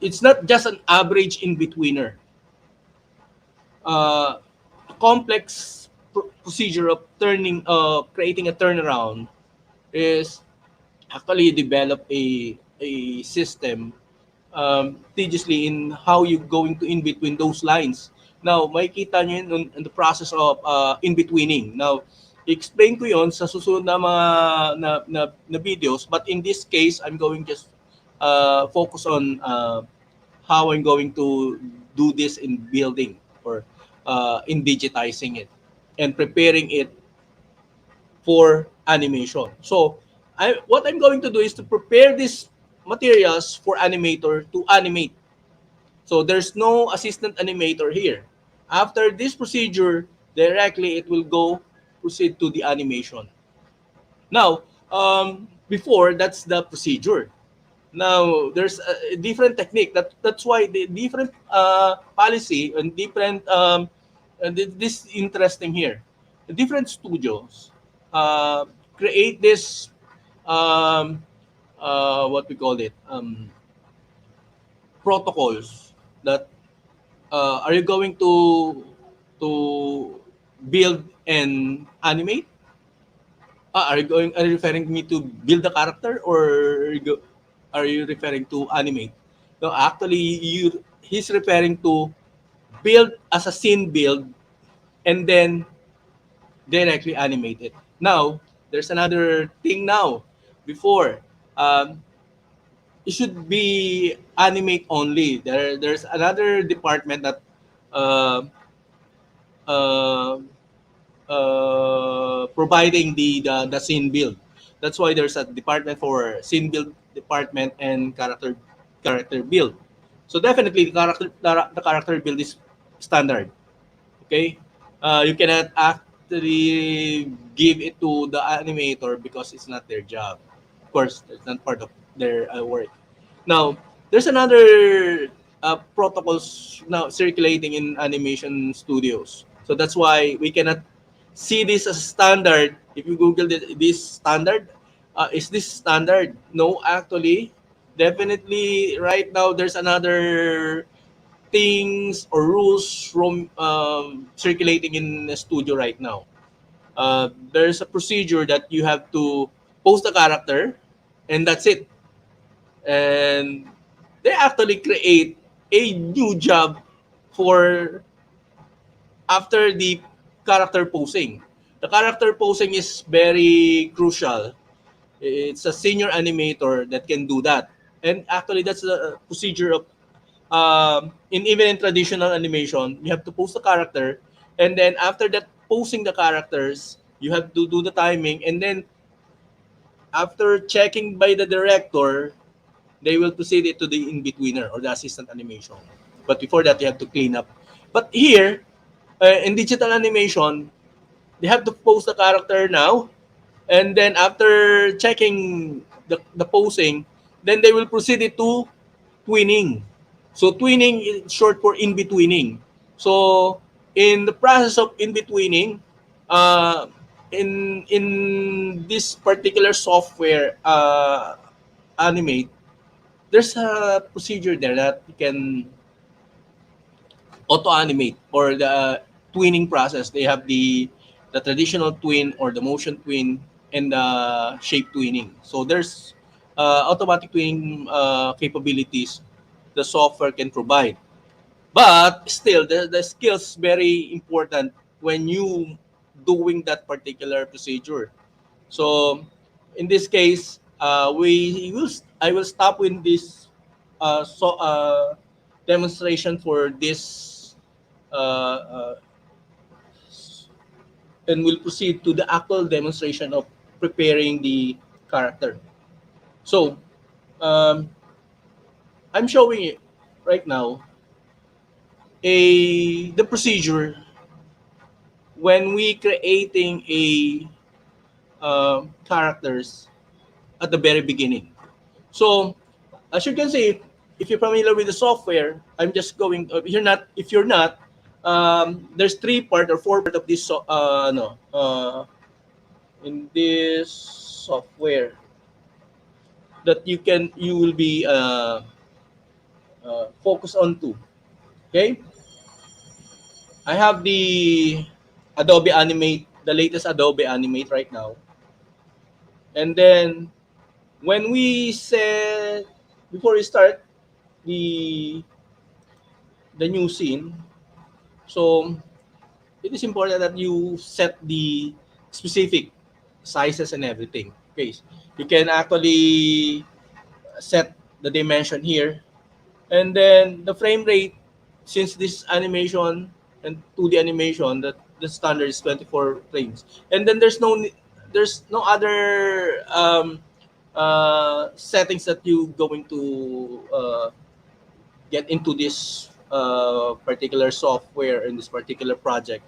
it's not just an average in-betweener. Complex procedure of creating a turnaround is actually develop a system tediously in how you going to in between those lines. Now, makikita nyo yun in the process of in-betweening. Now, explain ko yon sa susunod na mga na videos, but in this case, I'm going just focus on how I'm going to do this in building or in digitizing it and preparing it for animation. So, what I'm going to do is to prepare these materials for animator to animate. So, there's no assistant animator here. After this procedure, directly it will proceed to the animation. Now, before, that's the procedure. Now, there's a different technique. That's why the different policy and different this is interesting here. The different studios create this what we call it protocols that are you going to build and animate? Are you referring me to build a character or are you referring to animate? No, actually, he's referring to build as a scene build and then directly animate it. Now, there's another thing now. Before, it should be animate only. There's another department that providing the scene build. That's why there's a department for scene build department and character build. So definitely the character build is standard. Okay, you cannot actually give it to the animator because it's not their job. Of course, it's not part of their work. Now, there's another protocols now circulating in animation studios. So that's why we cannot see this as standard. If you Google this standard, is this standard? No, actually, definitely right now there's another things or rules from circulating in the studio right now. There's a procedure that you have to post a character and that's it. And they actually create a new job for after the character posing. The character posing is very crucial. It's a senior animator that can do that. And actually, that's the procedure of even in traditional animation, you have to post the character, and then after that posting the characters, you have to do the timing, and then after checking by the director, they will proceed it to the in-betweener or the assistant animation. But before that, you have to clean up. But here, in digital animation, they have to post the character now, and then after checking the posing, then they will proceed it to twinning. So twinning is short for in-betweening. So in the process of in-betweening, in this particular software animate, there's a procedure there that you can auto-animate or the twinning process. They have the traditional twin or the motion twin and the shape twinning. So there's automatic twinning capabilities the software can provide. But still, the skills very important when you doing that particular procedure. So in this case, I will stop with this demonstration for this and we'll proceed to the actual demonstration of preparing the character. So I'm showing you right now the procedure when we creating a characters at the very beginning. So as you can see, if you're familiar with the software, I'm just going. If you're not, there's three part or four part of this. No, in this software that you will be focused on to. Okay, I have the Adobe Animate, the latest Adobe Animate right now, and then when we set before we start the new scene, so it is important that you set the specific sizes and everything. Okay, you can actually set the dimension here, and then the frame rate, since this animation and 2D animation, that the standard is 24 frames, and then there's no other settings that you going to get into this particular software in this particular project,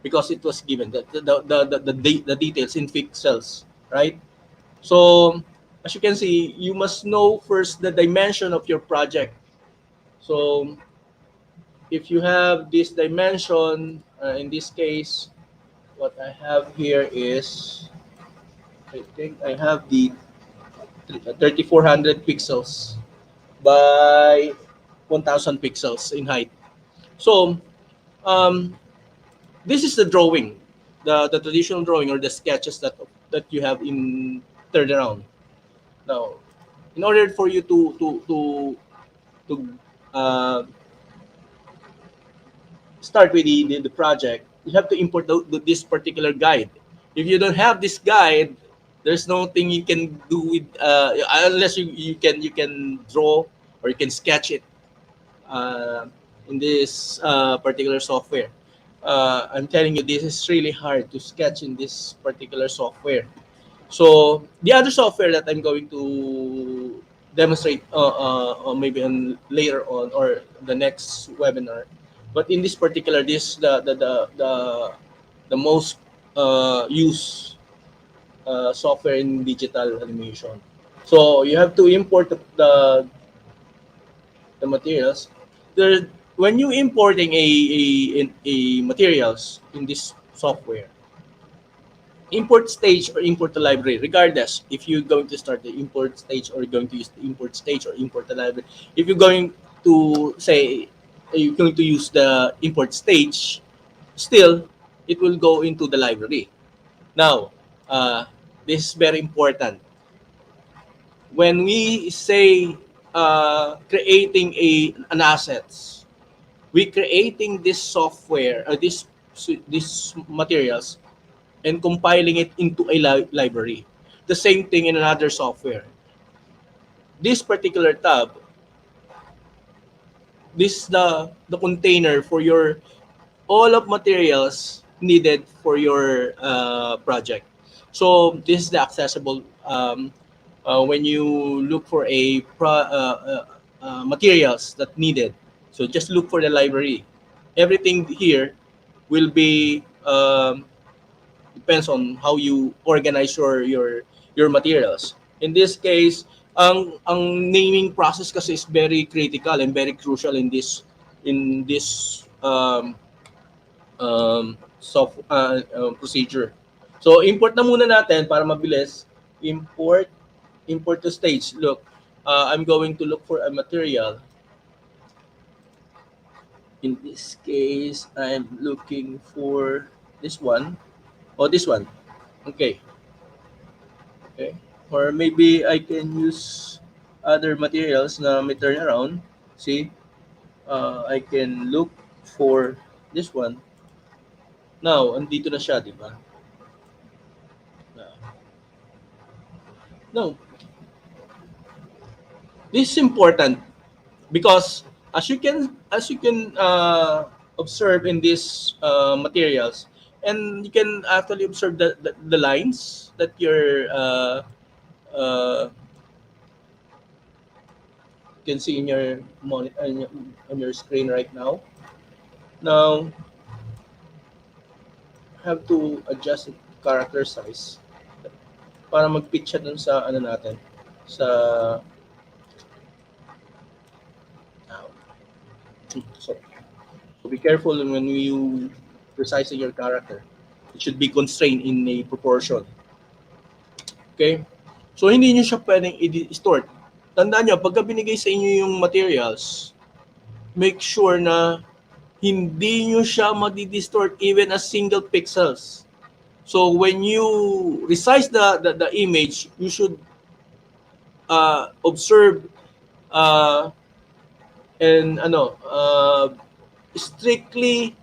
because it was given the details in pixels, right? So as you can see, you must know first the dimension of your project. So if you have this dimension, in this case, what I have here is, I think I have the 3400 pixels by 1000 pixels in height. So this is the drawing, the traditional drawing or the sketches that you have in third round. Now, in order for you to start with the project, you have to import this particular guide. If you don't have this guide, there's nothing you can do with unless you can draw or you can sketch it in this particular software. I'm telling you, this is really hard to sketch in this particular software. So the other software that I'm going to demonstrate or maybe later on or the next webinar, but in this particular, this the most used software in digital animation. So you have to import the materials. There, when you importing a materials in this software, import stage or import the library, regardless if you're going to start the import stage or you're going to use the import stage or import the library. If you're going to say you're going to use the import stage, still it will go into the library. Now, this is very important. When we say creating an assets, we creating this software or this materials and compiling it into a library. The same thing in another software. This particular tab, this is the container for your all of materials needed for your project. So this is the accessible when you look for materials that needed. So just look for the library. Everything here will be depends on how you organize your materials. In this case, ang naming process kasi is very critical and very crucial in this procedure. So import na muna natin para mabilis. Import to stage. Look, I'm going to look for a material. In this case, I'm looking for this one. Oh, this one. Okay. Or maybe I can use other materials na may turn around. See, I can look for this one. Now, andito na siya, di ba? Now, this is important because as you can observe in these materials, and you can actually observe the lines that you're you can see in your on your screen right now. Now, have to adjust the character size para mag-fit siya dun sa ano natin, sa so be careful when you resizing your character. It should be constrained in a proportion. Okay? So hindi niyo siya pwedeng i-distort. Tandaan niyo, pagka binigay sa inyo yung materials, make sure na hindi nyo siya madi-distort even as single pixels. So when you resize the image, you should observe and strictly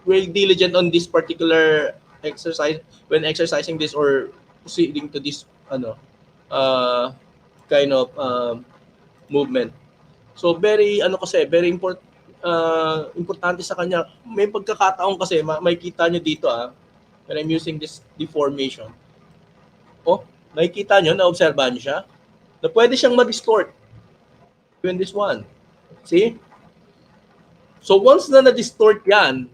very diligent on this particular exercise when exercising this or proceeding to this kind of movement. So very very importante sa kanya. May pagkakataon kasi makikita nyo dito when I'm using this deformation. Oh, makikita nyo, na-obserbahan nyo siya, na pwede siyang ma-distort. Even this one. See? So once na na-distort yan,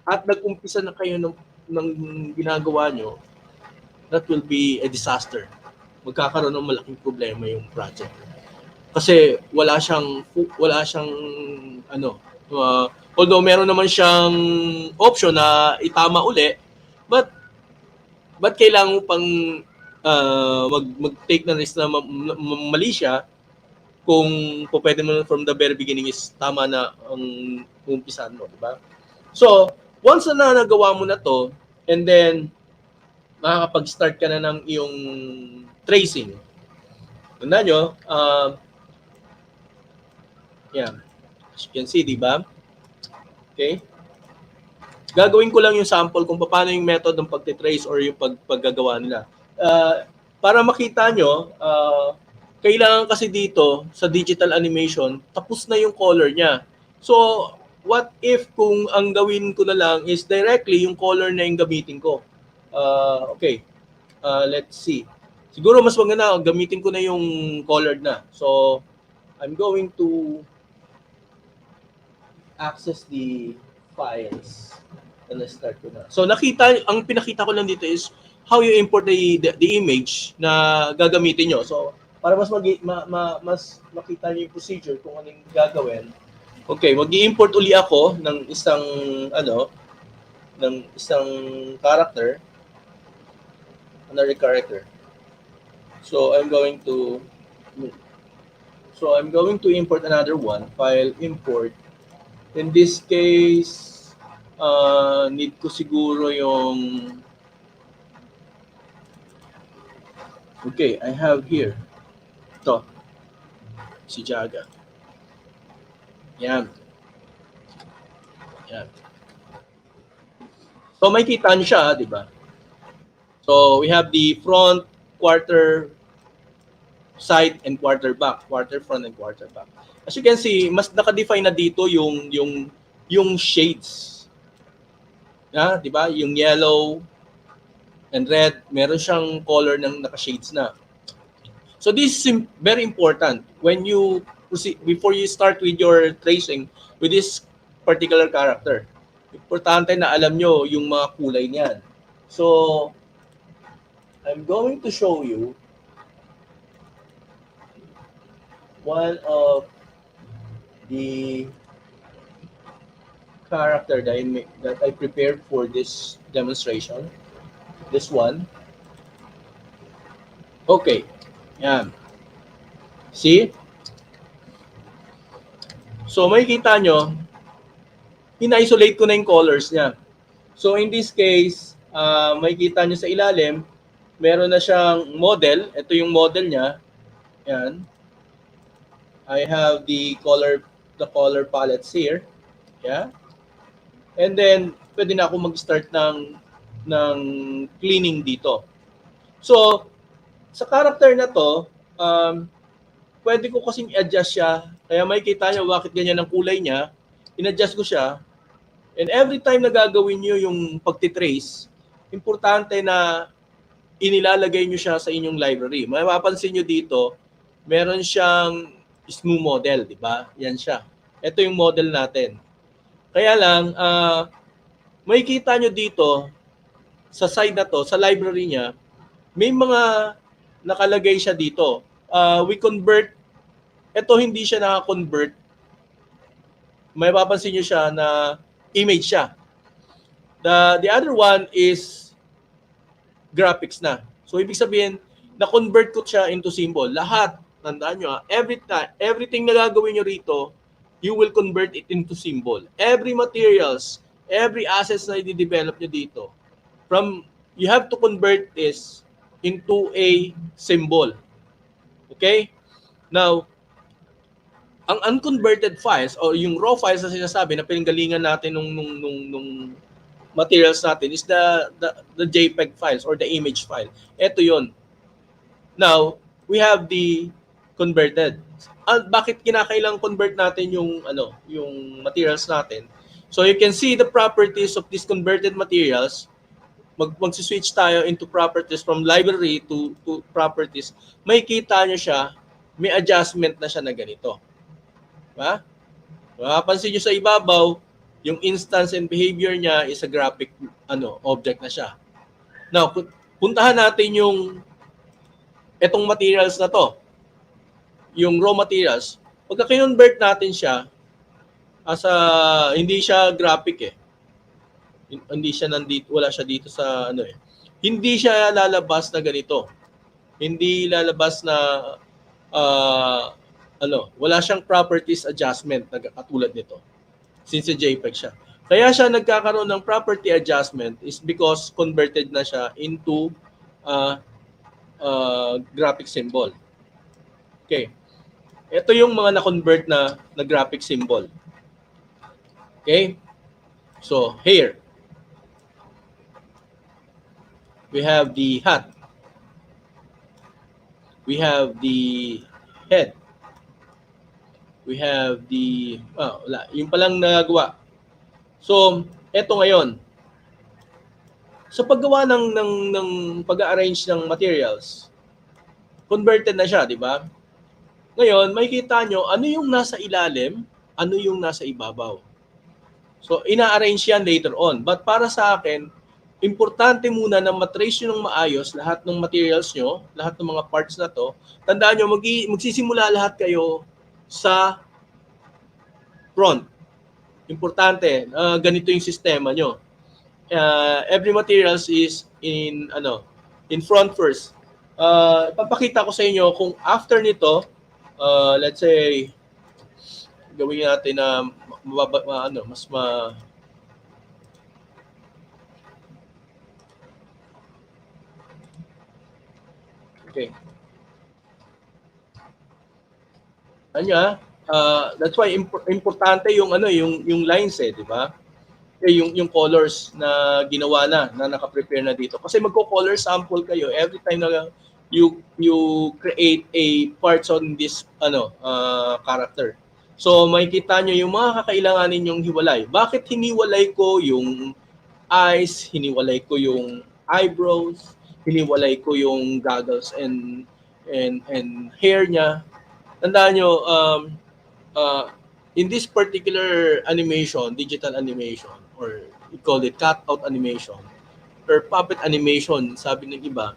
at nag-umpisa na kayo ng ginagawa nyo, that will be a disaster. Magkakaroon ng malaking problema yung project. Kasi wala siyang although meron naman siyang option na itama uli, but kailangan mo pang mag-take na risk na mali siya kung pwede mo from the very beginning is tama na ang umpisan mo, di ba? So, once na nagawa mo na to, and then makakapag-start ka na ng iyong tracing. Tandaan nyo, yan. As you can see, di ba? Okay? Gagawin ko lang yung sample kung paano yung method ng pagtitrace or yung paggagawa nila. Para makita nyo, kailangan kasi dito sa digital animation, tapos na yung color niya. So, what if kung ang gawin ko na lang is directly yung color na yung gamitin ko? Okay. Let's see. Siguro mas maganda, gamitin ko na yung colored na. So, I'm going to access the files and let's start ko na. So ang pinakita ko lang dito is how you import the image na gagamitin nyo. So para mas makita niyo yung procedure kung anong gagawin. Okay, mag-i-import uli ako ng isang character, another character. So I'm going to import another one, file import. In this case, need ko siguro yung... Okay, I have here. Ito. Si Jaga. Yan. Yan. So, may kita niyo siya, di ba? So, we have the front, quarter, side, and quarter back. Quarter front and quarter back. As you can see, mas naka-define na dito yung shades. Di ba? Yung yellow and red, meron siyang color ng naka-shades na. So this is very important when you proceed, before you start with your tracing with this particular character. Importante na alam nyo yung mga kulay niyan. So I'm going to show you one of the character that I prepared for this demonstration. This one. Okay. Yan. See? So, makikita nyo, in-isolate ko na yung colors niya. So, in this case, makikita nyo sa ilalim, meron na siyang model. Ito yung model niya. Yan. I have the color palettes here. Yeah. And then, pwede na ako mag-start ng cleaning dito. So, sa character na to, pwede ko kasing i-adjust siya. Kaya may kita nyo bakit ganyan ang kulay niya. In-adjust ko siya. And every time na gagawin nyo yung pagtitrace, importante na inilalagay nyo siya sa inyong library. Mapapansin nyo dito, meron siyang smooth model, di ba? Yan siya. Ito yung model natin. Kaya lang, may kita nyo dito, sa side na to, sa library niya, may mga nakalagay siya dito. We convert, ito hindi siya naka-convert. May papansin nyo siya na image siya. The other one is graphics na. So, ibig sabihin, na-convert ko siya into symbol. Lahat, tandaan nyo, everything na gagawin nyo rito, you will convert it into symbol. Every materials, every assets na i-develop nyo dito, you have to convert this into a symbol. Okay? Now, ang unconverted files or yung raw files na sinasabi na pinanggalingan natin nung materials natin is the JPEG files or the image file. Ito yun. Now, we have the converted. Bakit kinakailangan convert natin yung materials natin? So you can see the properties of these converted materials. Mag-switch tayo into properties from library to properties. May kita nyo siya, may adjustment na siya na ganito. Diba? Mapapansin nyo sa ibabaw, yung instance and behavior niya is a graphic object na siya. Now, puntahan natin yung etong materials na to. Yung raw materials, pagka kinonvert natin siya as hindi siya graphic hindi siya nandito, wala siya dito sa Hindi siya lalabas na ganito. Hindi lalabas na wala siyang properties adjustment na katulad nito. Since JPEG siya. Kaya siya nagkakaroon ng property adjustment is because converted na siya into graphic symbol. Okay. Ito yung mga na-convert na graphic symbol. Okay? So, here. We have the hat. We have the head. We have the... wala. Yung palang nagawa. So, eto ngayon. Sa paggawa ng pag-arrange ng materials, converted na siya, di ba? Ngayon, makikita nyo ano yung nasa ilalim, ano yung nasa ibabaw. So, ina-arrange yan later on. But para sa akin, importante muna na matrace nyo ng maayos lahat ng materials nyo, lahat ng mga parts na to. Tandaan nyo, magsisimula lahat kayo sa front. Importante, ganito yung sistema nyo. Every materials is in front first. Papakita ko sa inyo kung after nito, let's say, gawin natin na Okay. That's why importante yung yung lines di ba? Yung colors na ginawa na naka-prepare na dito. Kasi magko-color sample kayo every time na you create a parts on this character. So makikita nyo yung mga kakailanganin yung hiwalay. Bakit hiniwalay ko yung eyes, hiniwalay ko yung eyebrows, hiniwalay ko yung goggles and hair niya. Tandaan nyo, in this particular animation, digital animation, or we call it cut-out animation, or puppet animation, sabi ng iba.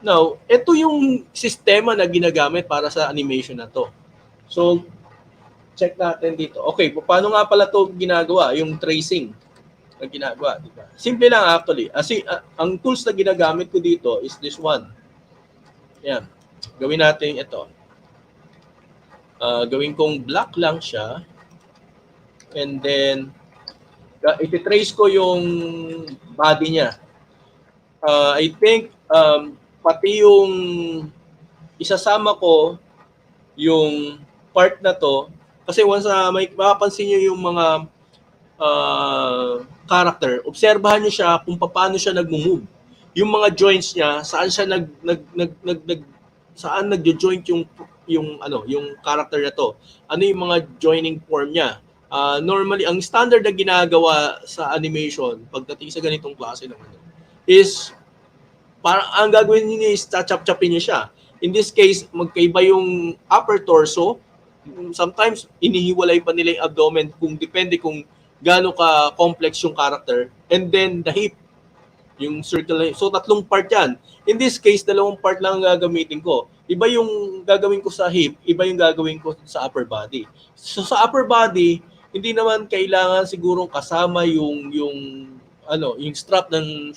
Now, ito yung sistema na ginagamit para sa animation na to. So, check natin dito. Okay, paano nga pala to ginagawa? Yung tracing na ginagawa, di ba? Simple lang actually. Ang tools na ginagamit ko dito is this one. Yan. Gawin natin ito. Gawin kong black lang siya. And then, iti-trace ko yung body niya. I think, pati yung isasama ko yung part na to, kasi once may mapapansin nyo yung mga character, obserbahan niyo siya kung paano siya nagmo-move. Yung mga joints niya, saan siya saan nagjo-joint yung character na to. Ano yung mga joining form niya. Normally ang standard na ginagawa sa animation pagdating sa ganitong klase ng is para ang gagawin niya is chachap-chapin niya siya. In this case, magkaiba yung upper torso. Sometimes inihiwalay pa nila yung abdomen kung depende kung gaano ka complex yung character, and then the hip, yung circle. So tatlong part yan. In this case, dalawang part lang ang gagamitin ko. Iba yung gagawin ko sa hip, iba yung gagawin ko sa upper body. So sa upper body, hindi naman kailangan sigurong kasama yung strap ng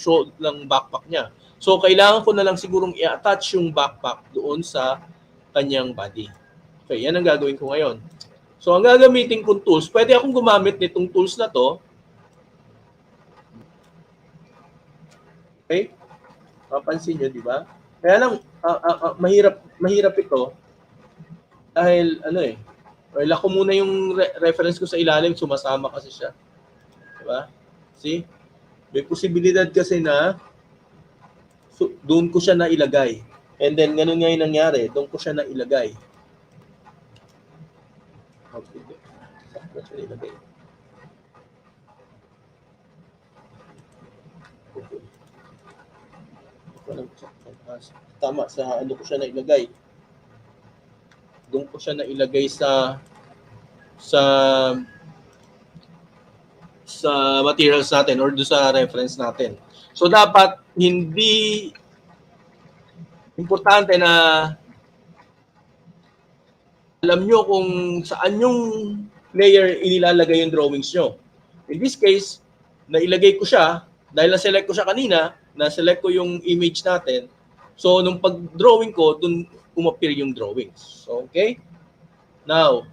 backpack niya. So kailangan ko na lang sigurong i-attach yung backpack doon sa kanyang body. Okay, yan ang gagawin ko ngayon. So ang gagamitin kong tools, pwede akong gumamit nitong tools na to. Okay? Mapansin nyo, di ba? Kaya lang, mahirap ito. Dahil, well, ako muna yung reference ko sa ilalim, sumasama kasi siya. Di ba? See? May posibilidad kasi na doon ko siya nailagay. And then, ganun nga yung nangyari. Doon ko siya nailagay. Okay. Saan ko siya nailagay? Tama, sa ano ko siya nailagay. Doon ko siya nailagay sa materials natin or doon sa reference natin. So dapat hindi importante na alam nyo kung saan yung layer inilalagay yung drawings nyo. In this case, nailagay ko siya dahil na-select ko siya kanina, na-select ko yung image natin. So nung pag-drawing ko, dun umappear yung drawings. So, okay? Now,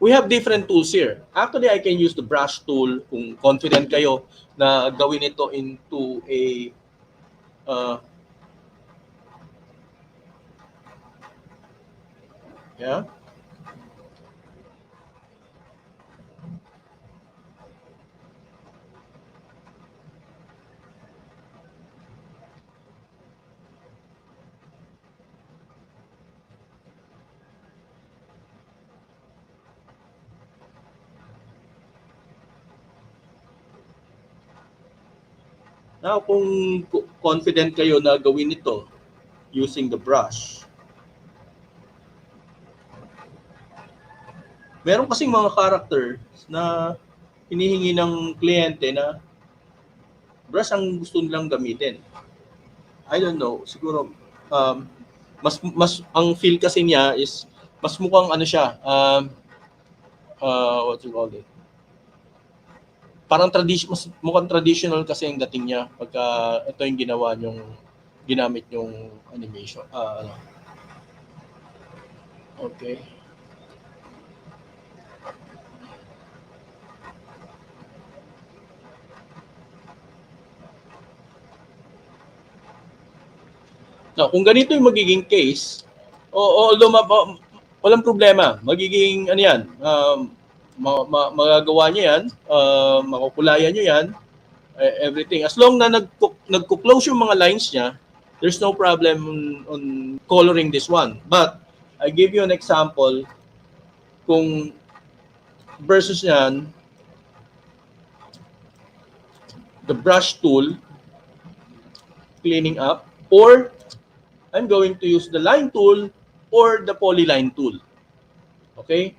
we have different tools here. Actually, I can use the brush tool kung confident kayo na gawin ito into a yeah. Now, kung confident kayo na gawin ito using the brush, meron kasing mga character na hinihingi ng kliyente na brush ang gusto nilang gamitin. I don't know, siguro mas ang feel kasi niya is mas mukhang ano siya, what you call it? Parang mas mukhang traditional kasi ang dating niya pagka ito yung ginamit yung animation. Okay. Now, kung ganito yung magiging case, although walang problema, magiging ano yan, magagawa niyo yan, makukulayan niyo yan, everything. As long na nagko-close yung mga lines niya, there's no problem on coloring this one. But, I give you an example, kung versus yan, the brush tool, cleaning up, or I'm going to use the line tool or the polyline tool. Okay?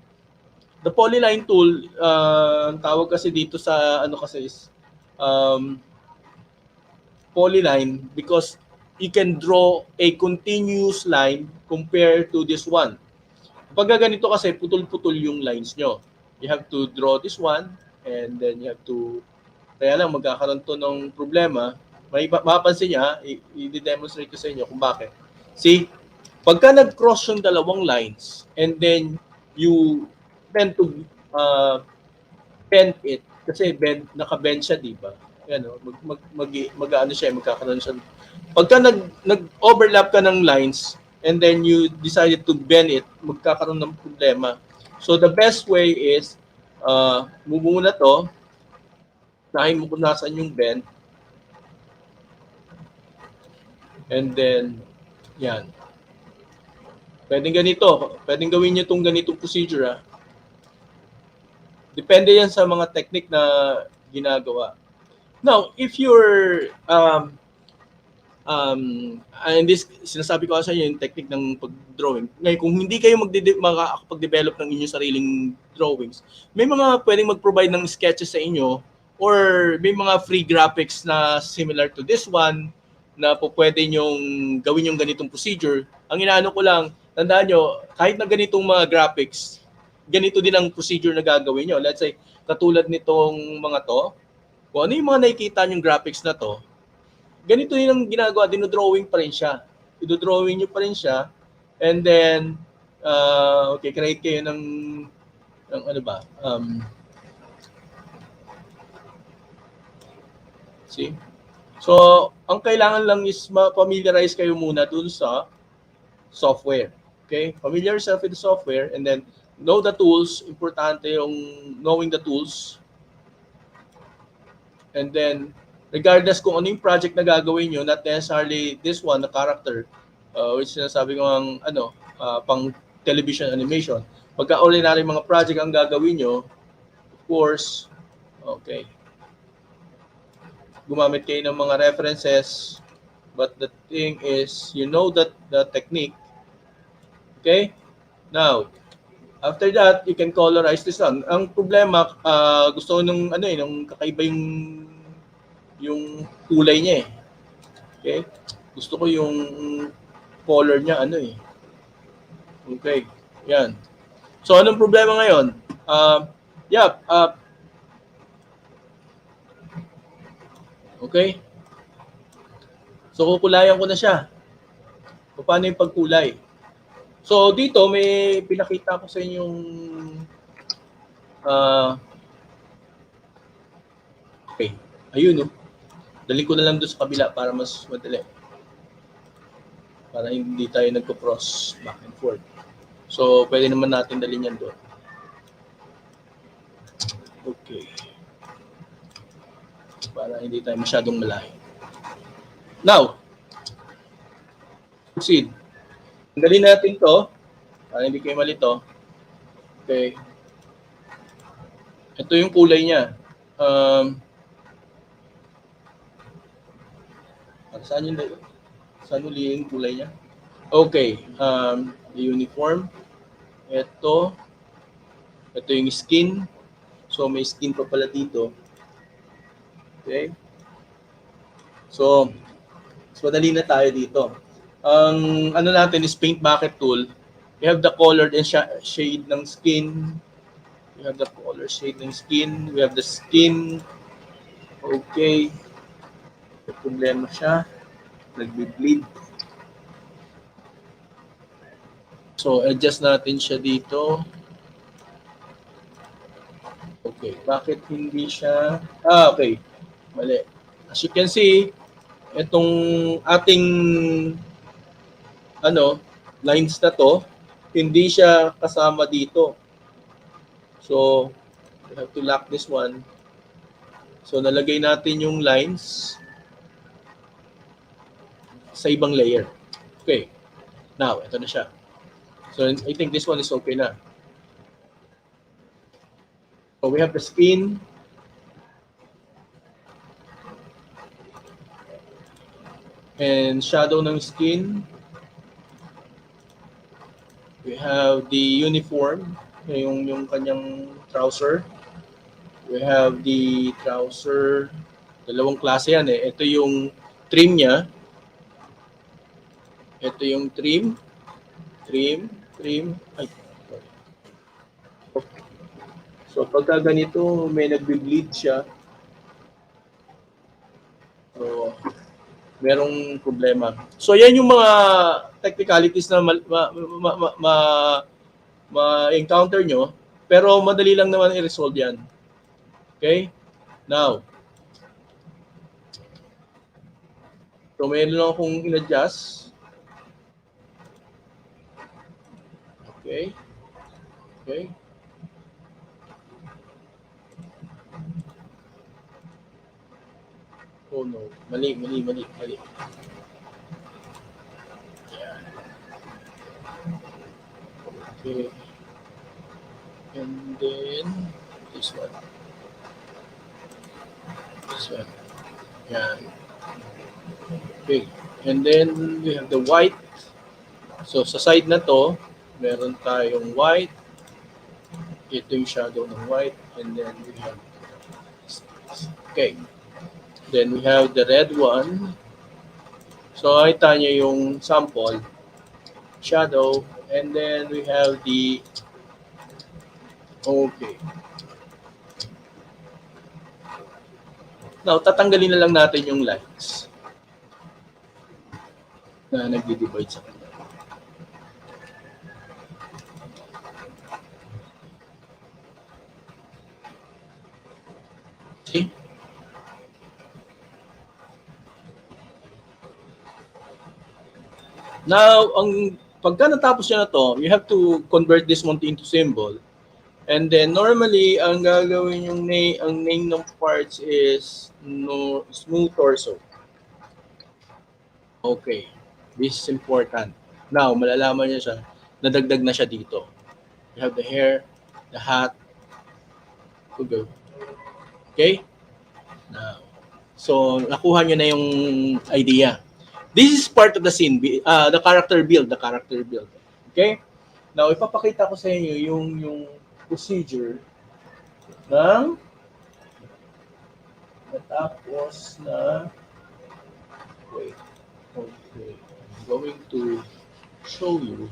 The polyline tool, tawag kasi dito sa ano kasi is polyline because you can draw a continuous line compared to this one. Pag ganito kasi putol-putol yung lines nyo. You have to draw this one and then you have to, kaya lang magkakaroon to ng problema. May mapapansin niya, i-demonstrate ko sa inyo kung bakit. See, pagka nag-cross yung dalawang lines and then you tend to bend it kasi naka-bend siya, di ba? Ano, mag-ano siya, magkakaroon siya. Pagka nag-overlap ka ng lines and then you decided to bend it, magkakaroon ng problema. So the best way is move muna to. Nahin mo kung nasaan yung bend. And then, yan. Pwedeng ganito. Pwedeng gawin nyo itong ganitong procedure. Depende yan sa mga technique na ginagawa. Now, if you're and this, sinasabi ko sa inyo yung technique ng pag-drawing. Ngayon, kung hindi kayo makakapag-develop ng inyong sariling drawings, may mga pwedeng mag-provide ng sketches sa inyo or may mga free graphics na similar to this one na po pwede nyong gawin yung ganitong procedure. Ang inaano ko lang, tandaan nyo, kahit na ganitong mga graphics, ganito din ang procedure na gagawin nyo. Let's say, katulad nitong mga to, kung ano yung mga nakikita nyong graphics na to, ganito yun ang ginagawa, dinodrawing pa rin siya. Idodrawing nyo pa rin siya. And then, okay, create kayo ng ano ba? See? So, ang kailangan lang is ma-familiarize kayo muna dun sa software. Okay? Familiarize yourself with the software and then know the tools. Importante yung knowing the tools. And then, regardless kung ano yung project na gagawin nyo, not necessarily this one, the character, which sinasabi ko ang pang television animation. Pagka ordinary mga project ang gagawin nyo, of course, okay, gumamit kayo ng mga references, but the thing is, you know that the technique, okay? Now, after that, you can colorize this one. Ang problema, gusto ko nung nung kakaiba yung kulay niya eh. Okay? Gusto ko yung color niya Okay. Yan. So anong problema ngayon? Okay? So kukulayan ko na siya. Paano yung pagkulay? So dito may pinakita ko sa inyong okay. Ayun Dali ko na lang doon sa kabila para mas madali. Para hindi tayo nagko-cross back and forth. So, pwede naman natin dalhin yan doon. Okay. Para hindi tayo masyadong malayo. Now, proceed. Dalhin natin to para hindi kayo malito. Okay. Ito yung kulay niya. Saan yung kulay niya? Okay, the uniform. Ito yung skin. So may skin pa pala dito. Okay. So, mas madali na tayo dito. Ang natin is paint bucket tool. We have the colored and shade ng skin. We have the color shade ng skin. We have the skin. Okay. May problema siya. Nagbe-bleed. So, adjust natin siya dito. Okay. Bakit hindi siya... okay. Mali. As you can see, itong ating lines na to, hindi siya kasama dito. So, we have to lock this one. So, nalagay natin yung lines sa ibang layer. Okay. Now, ito na siya. So, I think this one is okay na. So, we have the skin. And shadow ng skin. We have the uniform, yung kanyang trouser. We have the trouser. Dalawang klase yan eh. Ito yung trim niya. Ito yung trim. Trim. Ay, sorry. Okay. So, pagka ganito, may nagbe-bleed siya. So, merong problema. So, yan yung mga technicalities na ma-encounter nyo. Pero, madali lang naman i-resolve yan. Okay? Now, so, mayroon lang akong in-adjust. Okay. Okay. Oh no, mali. Yan. Okay. And then, this one. Yan. Okay. And then, we have the white. So, sa side na to, meron tayong white. Ito yung shadow ng white. And then, we have okay. Then, we have the red one. So, nakita niyo yung sample. Shadow. And then, we have the okay. Now, tatanggalin na lang natin yung lines na nagdi-divide sa kanya. See? Now, pagka natapos niya na to, you have to convert this one into symbol. And then normally ang gagawin yung name ng parts is smooth torso. Okay. This is important. Now, malalaman niya siya, nadagdag na siya dito. You have the hair, the hat. Go. Okay? Now, so nakuha niyo na yung idea. This is part of the scene, the character build. Okay? Now, ipapakita ko sa inyo yung procedure ng natapos na wait. Okay. I'm going to show you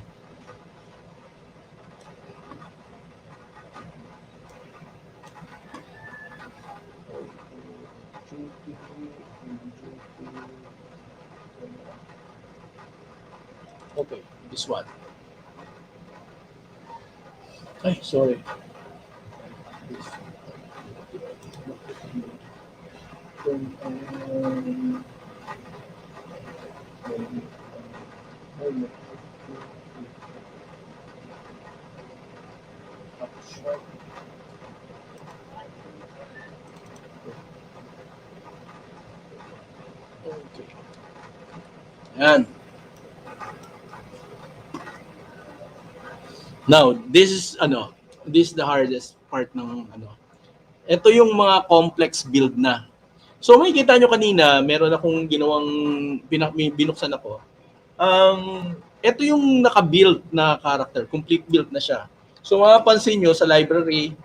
okay, this one. Ay, sorry. Okay. Yan. Now, this is the hardest part ng Ito yung mga complex build na. So makikita nyo kanina, meron akong ginawang binuksan ako. Ito yung naka-build na character, complete build na siya. So mapapansin nyo sa library,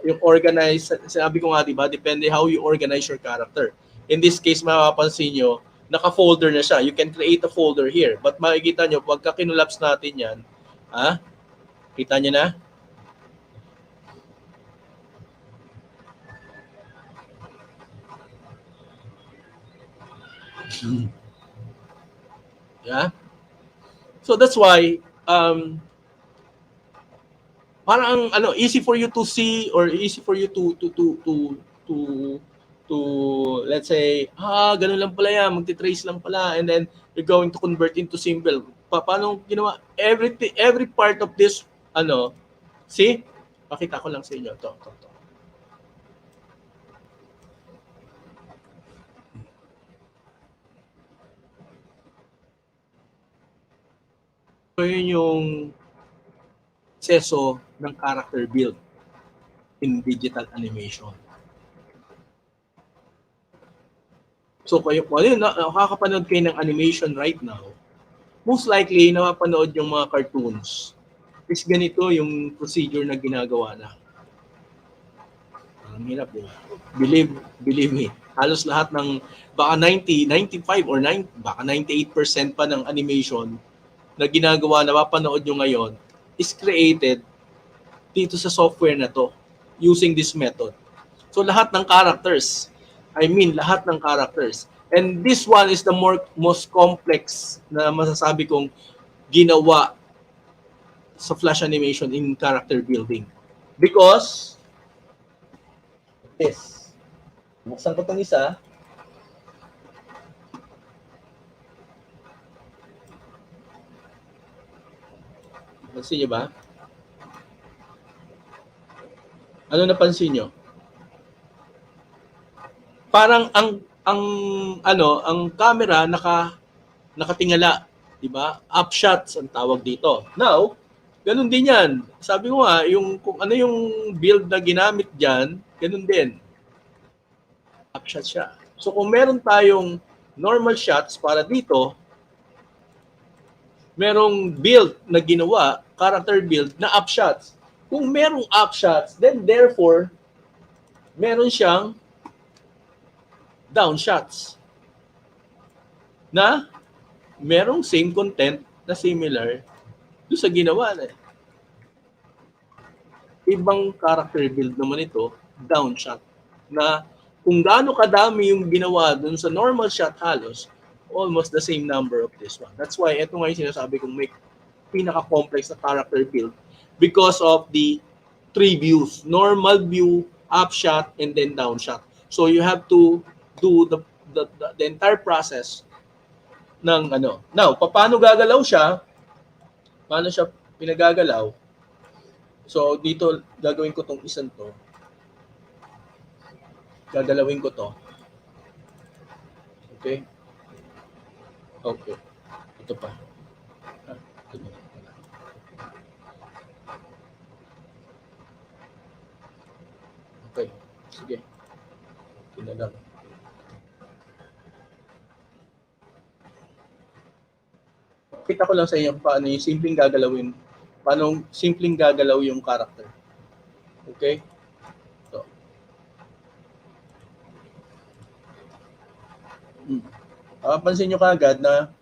yung organize, sabi ko nga diba, depende how you organize your character. In this case, mapapansin nyo, naka-folder na siya. You can create a folder here. But makikita nyo, pagka kinulaps natin yan, kita nyo na? Yeah. So that's why parang easy for you to see or easy for you to let's say ganun lang pala yan, magti-trace lang pala, and then you're going to convert into symbol. Paano ginawa every part of this see? Pakita ko lang sa inyo to. So yun yung proseso ng character build in digital animation. So kung nakakapanood kayo ng animation right now, most likely napapanood yung mga cartoons. Is ganito yung procedure na ginagawa na. Ang hirap din. Believe me. Halos lahat ng baka 95 or baka 98% pa ng animation na ginagawa na mapanood nyo ngayon is created dito sa software na to using this method. So lahat ng characters, lahat ng characters. And this one is the most complex na masasabi kong ginawa sa flash animation in character building. Because this. Buksan ko itong isa. Napansin nyo ba? Ano napansin nyo? Parang ang ang camera nakatingala, 'di ba? Up shots ang tawag dito. Now, ganun din 'yan. Sabi ko nga, yung kung ano yung build na ginamit diyan, ganun din. Up shot siya. So kung meron tayong normal shots para dito, merong build na ginawa, character build na up shots. Kung merong up shots, then therefore meron siyang down shots na merong same content na similar doon sa ginawa na. Ibang character build naman ito, down shot, na kung gaano kadami yung ginawa doon sa normal shot halos, almost the same number of this one. That's why ito nga yung sinasabi kong may pinaka-complex na character build because of the three views, normal view, up shot, and then down shot. So you have to do the entire process ng ano. Now, paano gagalaw siya? Paano siya pinagagalaw? So, dito, gagawin ko tong isang to. Gagalawin ko to. Okay? Okay. Ito pa. Okay. Sige. Kinalang. Kita ko lang sa inyo paano yung simpleng gagalawin. Paano simpleng gagalaw yung character. Okay? So. Pansin nyo kagad na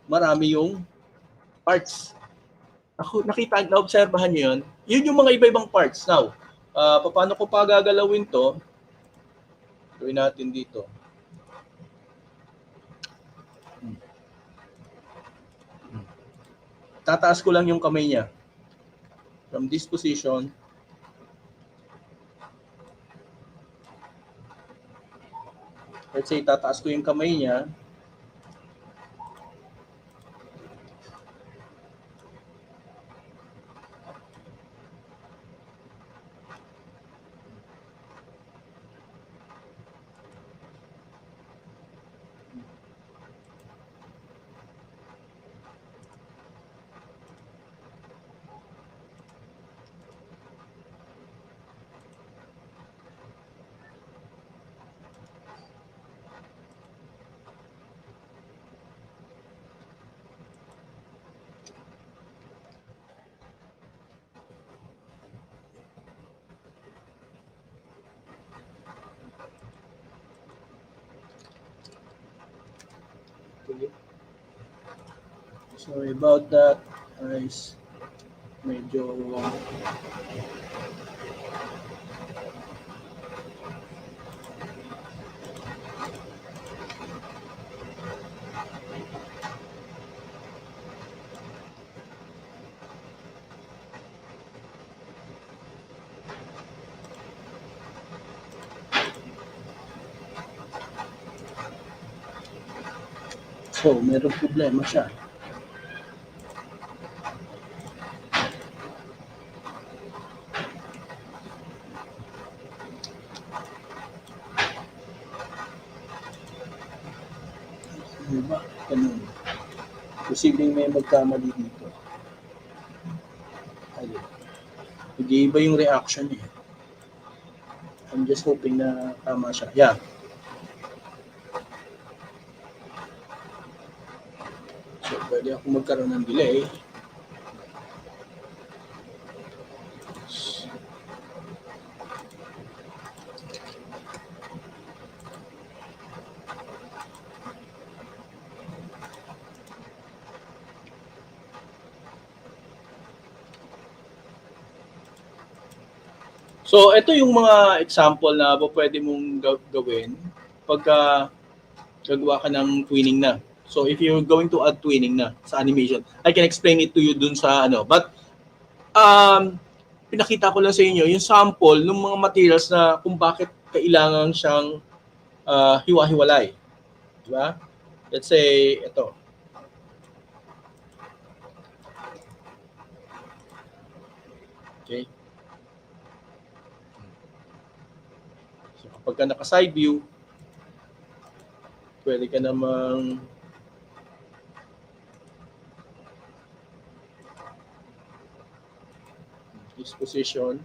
marami yung parts. Ako, nakita, na-obserbahan nyo yun. Yun yung mga iba-ibang parts. Now, paano ko pa gagalawin to? Gawin natin dito. Tataas ko lang yung kamay niya. From this position. Let's say, tataas ko yung kamay niya. Sorry about that, guys. Medyo so, merong problema siya. Diba? Ganun. Posibleng may magkamali dito. Ayun. Nag-iiba yung reaction eh. I'm just hoping na tama siya. Yeah. So, pwede ako magkaroon ng delay. So, ito yung mga example na pwede mong gawin pagka gagawa ka ng twinning na. So, if you're going to add twinning na sa animation, I can explain it to you dun sa ano. But, pinakita ko lang sa inyo yung sample ng mga materials na kung bakit kailangan siyang hiwa-hiwalay. Diba? Let's say, ito. Okay. Pagka naka-side view, pwede ka namang disposition.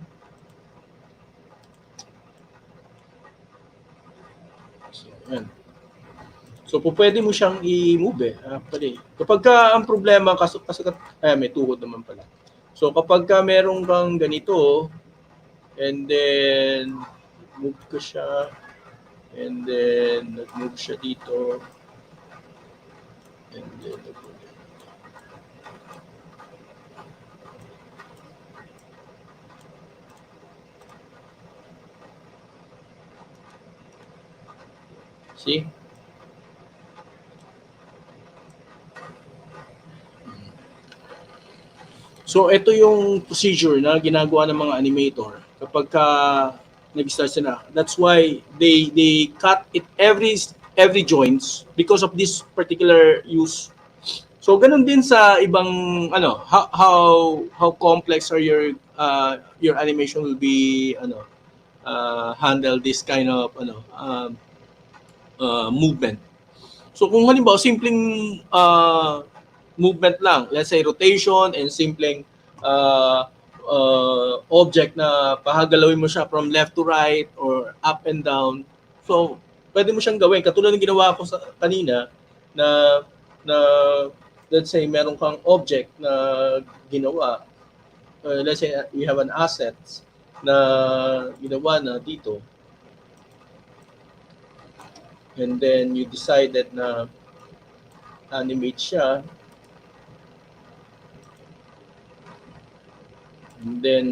So, yan. So, pwede mo siyang i-move actually. Kapag ka ang problema, may tuhod naman pala. So, kapag ka meron kang ganito, and then, move ko siya, and then, nag-move siya dito, and then, see? So, ito yung procedure na ginagawa ng mga animator kapag ka nag-start sila. That's why they cut it every joints because of this particular use. So, ganun din sa ibang how complex are your animation will be handle this kind of movement. So, kung halimbawa simpleng movement lang, let's say rotation and simpleng object na pahagalawin mo siya from left to right or up and down. So, pwede mo siyang gawin. Katulad ng ginawa ko kanina na let's say meron kang object na ginawa. Let's say you have an asset na ginawa na dito. And then you decided na animate siya. And then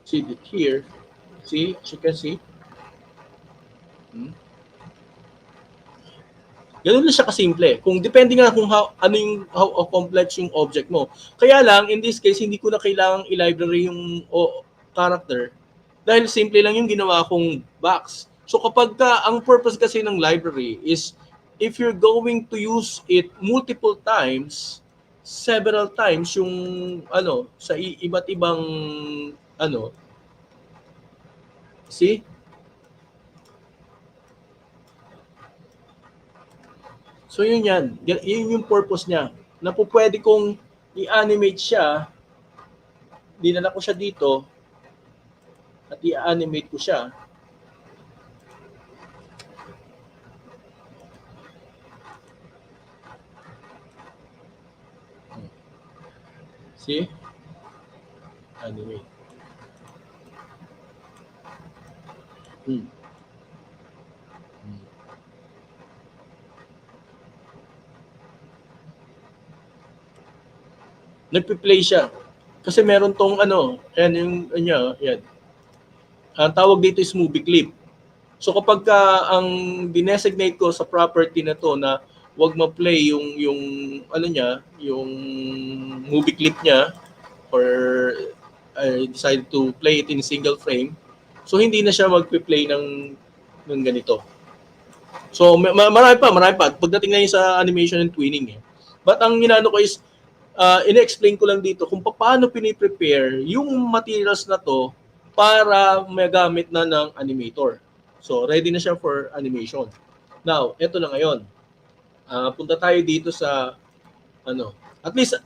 see it here. See, as you can see. Ganun lang siya kasimple. Kung depende nga kung how complex yung object mo. Kaya lang, in this case, hindi ko na kailangang i-library yung character dahil simple lang yung ginawa kong box. So kapag ang purpose kasi ng library is if you're going to use it multiple times, several times yung sa iba't ibang see? So yun yan. Yun yung purpose niya. Na po pwede kong i-animate siya. Dinala ko siya dito at i-animate ko siya. See? Animate. Nagpi-play siya. Kasi meron tong yan yung yan. Ang tawag dito is movie clip. So kapag ang dinesignate ko sa property na to na wag ma-play yung yung movie clip niya or I decided to play it in single frame. So hindi na siya magpi-play ng ganito. So marami pa pagdating na yun sa animation and twinning. But ang ginano ko is ina-explain ko lang dito kung paano pini-prepare yung materials na to para magamit na ng animator. So, ready na siya for animation. Now, eto na ngayon. Punta tayo dito sa at least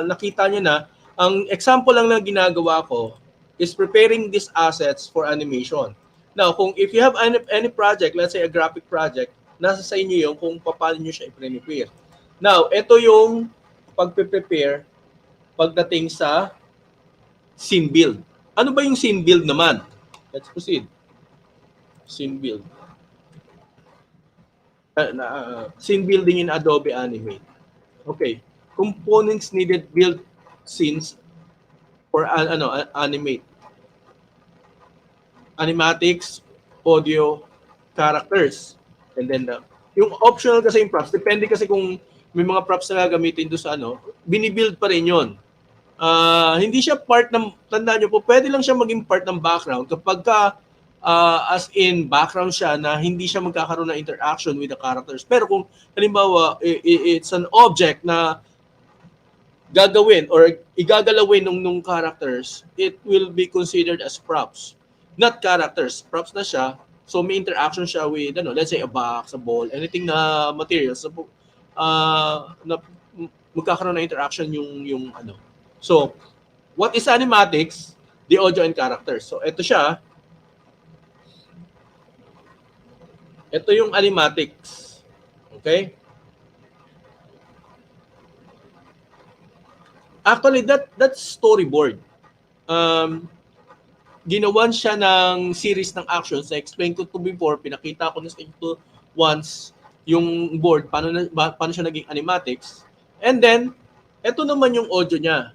nakita niyo na ang example lang na ginagawa ko is preparing these assets for animation. Now, if you have any project, let's say a graphic project, nasa sa inyo yung kung paano niyo siya i-prepare. Now, ito yung pagpe-prepare pagdating sa scene build. Ano ba yung scene build naman? Let's proceed. Scene build. Scene building in Adobe Animate. Okay. Components needed build scenes for animate. Animatics, audio, characters. And then yung optional kasi yung props, depende kasi kung may mga props na gagamitin doon sa binibuild pa rin yun. Hindi siya part ng, tandaan nyo po, pwede lang siya maging part ng background kapag as in background siya na hindi siya magkakaroon ng interaction with the characters. Pero kung halimbawa, it's an object na gagawin or igagalawin nung characters, it will be considered as props. Not characters. Props na siya. So may interaction siya with let's say a box, a ball, anything na materials na magkakaroon ng interaction yung ano. So what is animatics? The audio and characters. So ito siya. Ito yung animatics. Okay? Actually, that's storyboard. Ginawan siya ng series ng actions. Na-explain ko to before, pinakita ko na sa ito once yung board, paano siya naging animatics. And then, ito naman yung audio niya.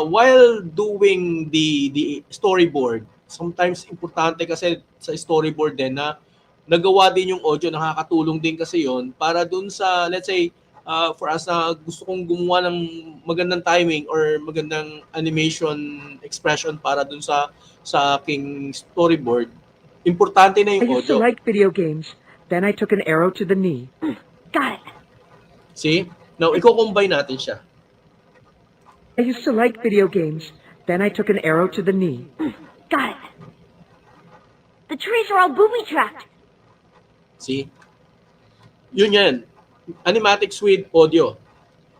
While doing the storyboard, sometimes importante kasi sa storyboard din na nagawa din yung audio, nakakatulong din kasi yon para dun sa, let's say, for us na gusto kong gumawa ng magandang timing or magandang animation expression para dun sa aking storyboard, importante na yung I used to audio. like video games. Then I took an arrow to the knee. Got it. See? Now, i-combine natin siya. I used to like video games. Then I took an arrow to the knee. Got it. The trees are all booby-trapped. See? Yun yan. Animatics with audio.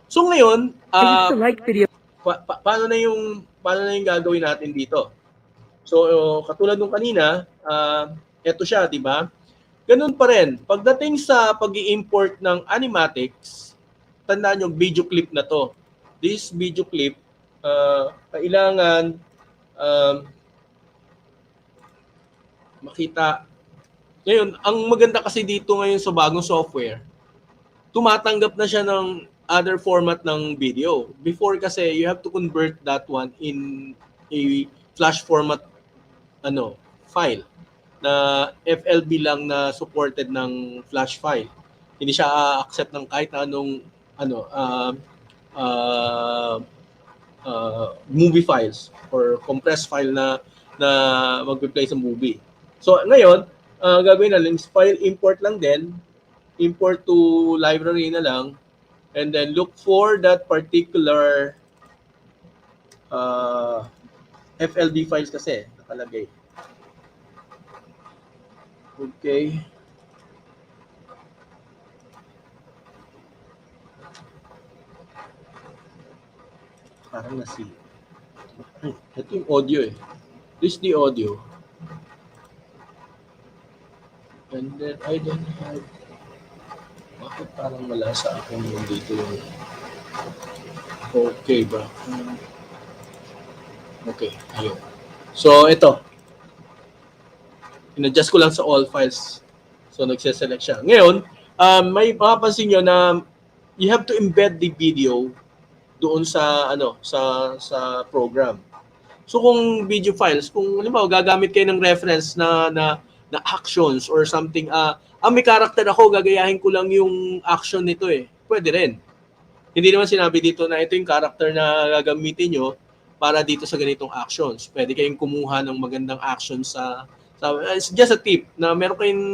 So ngayon, I used to like video. paano na yung gagawin natin dito? So katulad nung kanina, eto siya, di ba? Ganun pa rin. Pagdating sa pag-i-import ng animatics, tandaan yung video clip na to. This video clip, kailangan makita. Ngayon, ang maganda kasi dito ngayon sa bagong software, tumatanggap na siya ng other format ng video. Before kasi, you have to convert that one in a flash format file na FLB lang na supported ng flash file. Hindi siya accept ng kahit anong movie files or compressed file na magpe-play sa movie. So ngayon, gagawin na lang, file import lang din, import to library na lang, and then look for that particular FLB files kasi nakalagay. Okay. Parang nasi. Ito yung audio eh. This is the audio. And then I don't have... Bakit parang wala sa akin yung dito yung... Okay ba? Okay, ayun. So ito. In-adjust ko lang sa all files. So nagse-select siya. Ngayon, may mapapansin nyo na you have to embed the video doon sa sa program. So kung video files, kung halimbawa gagamit kayo ng reference na actions or something, may character ako, gagayahin ko lang yung action nito eh. Pwede rin. Hindi naman sinabi dito na ito yung character na gagamitin nyo para dito sa ganitong actions. Pwede kayong kumuha ng magandang actions it's just a tip na meron kayong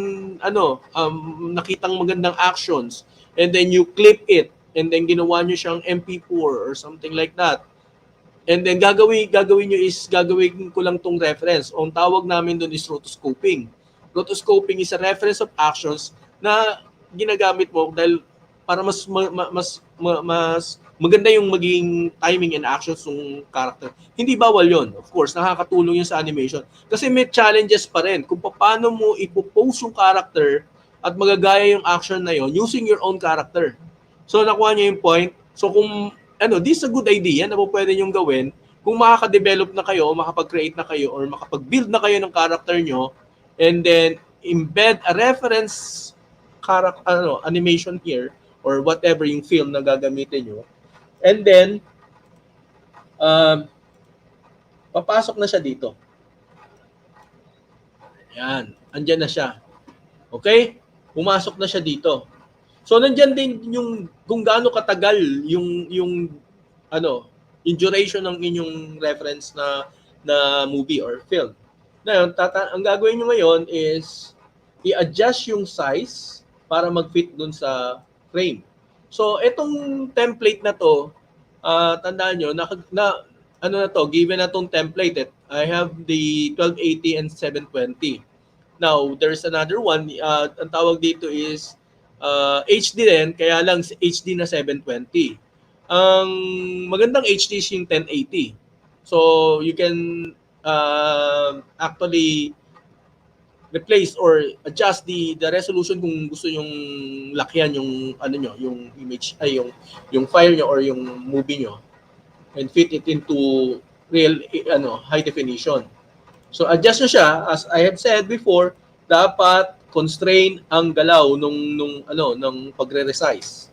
nakitang magandang actions and then you clip it and then ginawa nyo siyang MP4 or something like that. And then gagawin nyo is gagawin ko lang tong reference. Ang tawag namin doon is rotoscoping. Rotoscoping is a reference of actions na ginagamit mo dahil para mas maganda yung maging timing and actions ng character. Hindi bawal yon. Of course, nakakatulong yun sa animation. Kasi may challenges pa rin kung paano mo ipopose yung character at magagaya yung action na yon using your own character. So, nakuha niyo yung point. So, kung this is a good idea na po pwede niyong gawin kung makaka-develop na kayo, makapag-create na kayo, or makapag-build na kayo ng character nyo, and then embed a reference animation here, or whatever yung film na gagamitin nyo. And then, papasok na siya dito. Yan. Andyan na siya. Okay? Pumasok na siya dito. So, nandyan din yung kung gaano katagal yung duration ng inyong reference na movie or film. Ngayon, ang gagawin nyo ngayon is i-adjust yung size para mag-fit dun sa frame. So, itong template na to, tandaan nyo, given na tong template, I have the 1280 and 720. Now, there's another one, ang tawag dito is HD din, kaya lang HD na 720. Ang magandang HD is yung 1080. So, you can actually replace or adjust the resolution kung gusto yung lakihan yung ano nyo, yung image ay yung file nyo or yung movie nyo and fit it into real high definition. So adjust nyo siya, as I have said before, dapat constrain ang galaw ng pagre-resize.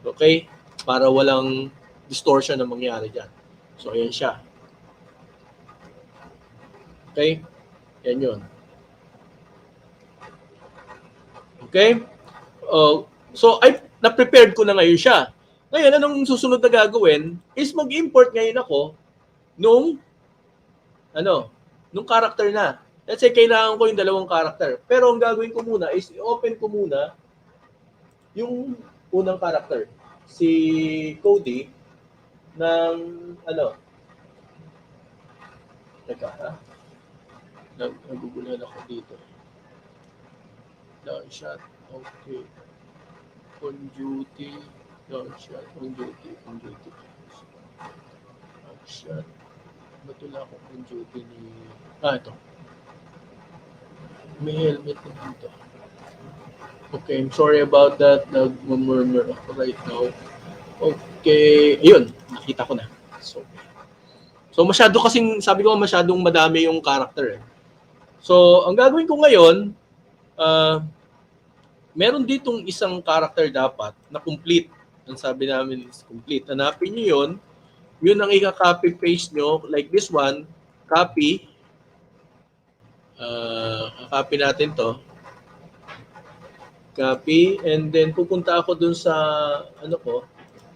Okay? Para walang distortion na mangyari diyan. So ayan siya. Okay? Yan 'yun. Okay? So, na-prepared ko na ngayon siya. Ngayon, anong susunod na gagawin is mag-import ngayon ako nung character na. Let's say, kailangan ko yung dalawang character. Pero ang gagawin ko muna is i-open ko muna yung unang character. Si Cody ng Teka, ha? Nagugulan ako dito. Down shot. Okay. On duty. Down shot. On duty. On duty. Up shot. Ba't wala akong on duty ni... ito. May helmet na dito. Okay, I'm sorry about that. Nag-murmur ako right now. Okay. Ayun. Nakita ko na. So masyado kasing, sabi ko masyadong madami yung character. So, ang gagawin ko ngayon, meron ditong isang character dapat na complete. Ang sabi namin is complete. Hanapin nyo yun. Yun ang i-copy paste nyo. Like this one. Copy. Copy natin to. Copy. And then pupunta ako dun sa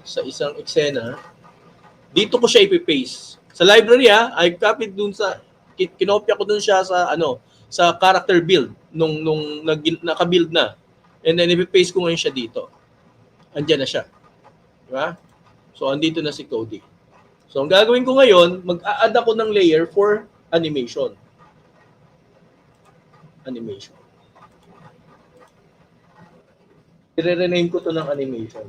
sa isang eksena. Dito ko siya ipipaste. Sa library I copied dun sa kinopya ko dun siya sa sa character build nung naka-build na. And then i-paste ko ngayon siya dito. Andiyan na siya. Diba? So andito na si Cody. So ang gagawin ko ngayon, mag-a-add ako ng layer for animation. Animation. I-rename ko to ng animation.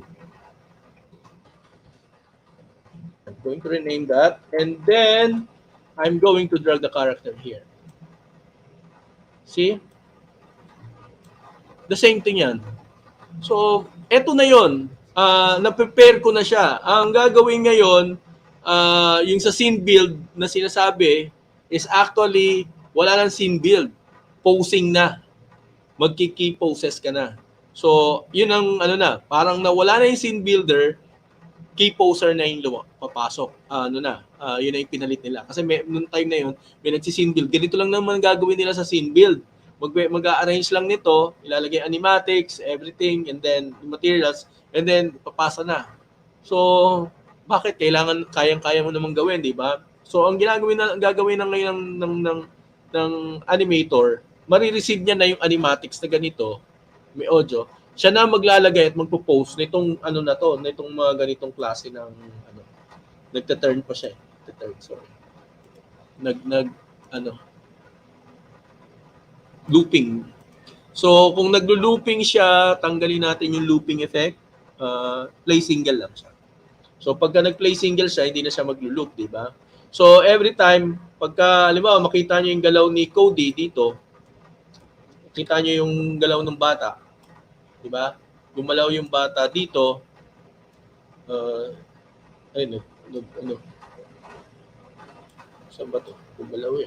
I'm going to rename that. And then I'm going to drag the character here. See? The same thing yan. So, eto na yon. Na-prepare ko na siya. Ang gagawin ngayon, yung sa scene build na sinasabi is actually wala nang scene build. Posing na. Magki-key poses ka na. So, yun ang parang nawala na yung scene builder, key poser na yung papasok. Yun na yung pinalit nila. Kasi noong time na yun, may nagsi-scene build. Ganito lang naman gagawin nila sa scene build. Mag-a-arrange lang nito, ilalagay animatics, everything, and then materials, and then papasa na. So, bakit kailangan kayang-kaya mo namang gawin, di ba? So, ang gagawin na ngayon ng animator, marireceive niya na yung animatics na ganito, may audio. Siya na maglalagay at magpo-post nitong nitong mga ganitong klase ng nagte-turn pa siya. Looping. So, kung naglo-looping siya, tanggalin natin yung looping effect. Play single lang siya. So, pagka nag-play single siya, hindi na siya maglo-loop, di ba? So, every time, pagka, halimbawa, makita nyo yung galaw ni Cody dito, makita nyo yung galaw ng bata, di ba? Gumalaw yung bata dito, saan ba to? Gumalaw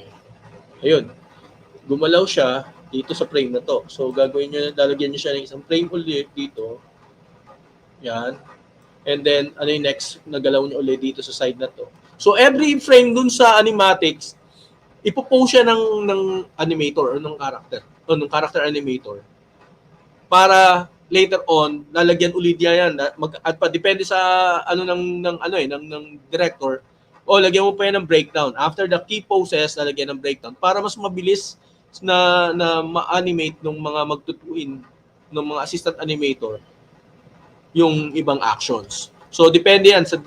ayun. Gumalaw siya dito sa frame na to. So, gagawin nyo, lalagyan nyo siya ng isang frame ulit dito. Yan. And then, yung next, nagalaw nyo ulit dito sa side na to. So, every frame dun sa animatics, ipopost siya ng animator or ng character. O ng character animator. Para later on, lalagyan ulit yan. At pa, depende sa ng director, o lagyan mo pa yan ng breakdown. After the key poses, lalagyan ng breakdown. Para mas mabilis na ma-animate ng mga magtutuin ng mga assistant animator yung ibang actions. So depende yan sa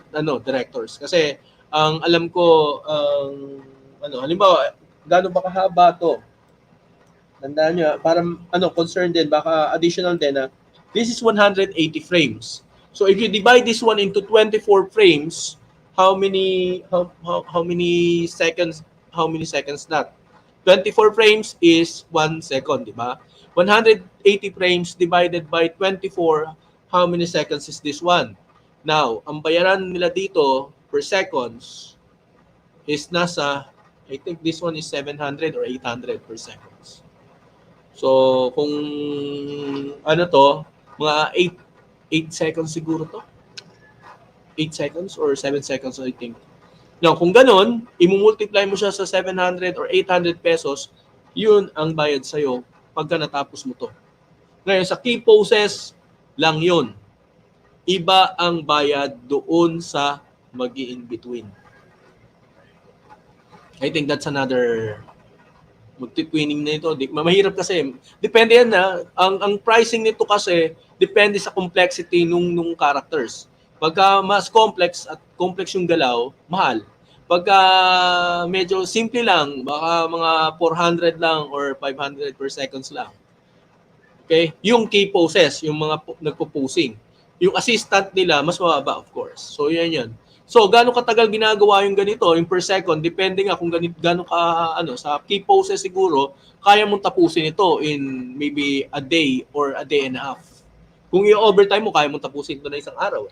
directors kasi ang alam ko halimbawa gaano ba kahaba to? Tandaan nyo, para concern din, baka additional din na this is 180 frames. So if you divide this one into 24 frames, how many seconds that? 24 frames is 1 second, di ba? 180 frames divided by 24, how many seconds is this one? Now, ang bayaran nila dito per seconds is nasa, I think this one is 700 or 800 per seconds. So, kung mga 8 seconds siguro to. 8 seconds or 7 seconds, I think. Now, kung ganun, i-multiply mo siya sa 700 or 800 pesos, yun ang bayad sa'yo pagka natapos mo to. Ngayon, sa key poses lang yun. Iba ang bayad doon sa mag-i-in-between. I think that's another magti-twinning na ito. Mahirap kasi. Depende yan na. Ang pricing nito kasi depende sa complexity nung characters. Pagka mas complex at complex yung galaw, mahal. Pagka medyo simple lang, baka mga 400 lang or 500 per seconds lang. Okay? Yung key poses, yung mga nagpo-posing. Yung assistant nila, mas mababa of course. So yan yan. So, gaano katagal ginagawa yung ganito, yung per second, depende nga kung gaano ka, sa key poses siguro, kaya mong tapusin ito in maybe a day or a day and a half. Kung i-overtime mo, kaya mong tapusin ito na isang araw.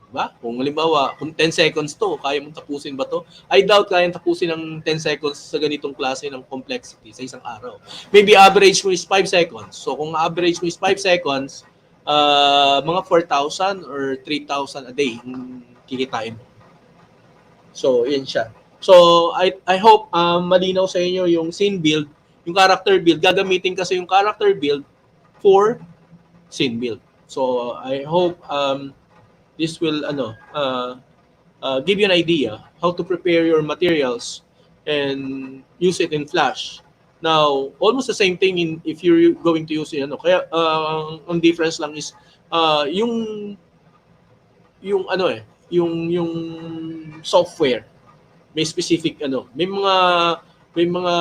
Diba? Kung halimbawa, kung 10 seconds to, kaya mong tapusin ba to? I doubt kaya tapusin ng 10 seconds sa ganitong klase ng complexity sa isang araw. Maybe average mo is 5 seconds. So, kung average mo is 5 seconds, mga 4,000 or 3,000 a day yung kikitain mo. So, yun siya. So, I hope malinaw sa inyo yung scene build, yung character build. Gagamitin kasi yung character build for scene build. So, I hope this will give you an idea how to prepare your materials and use it in Flash. Now, almost the same thing if you're going to use it. Kaya ang difference lang is yung software. May specific may mga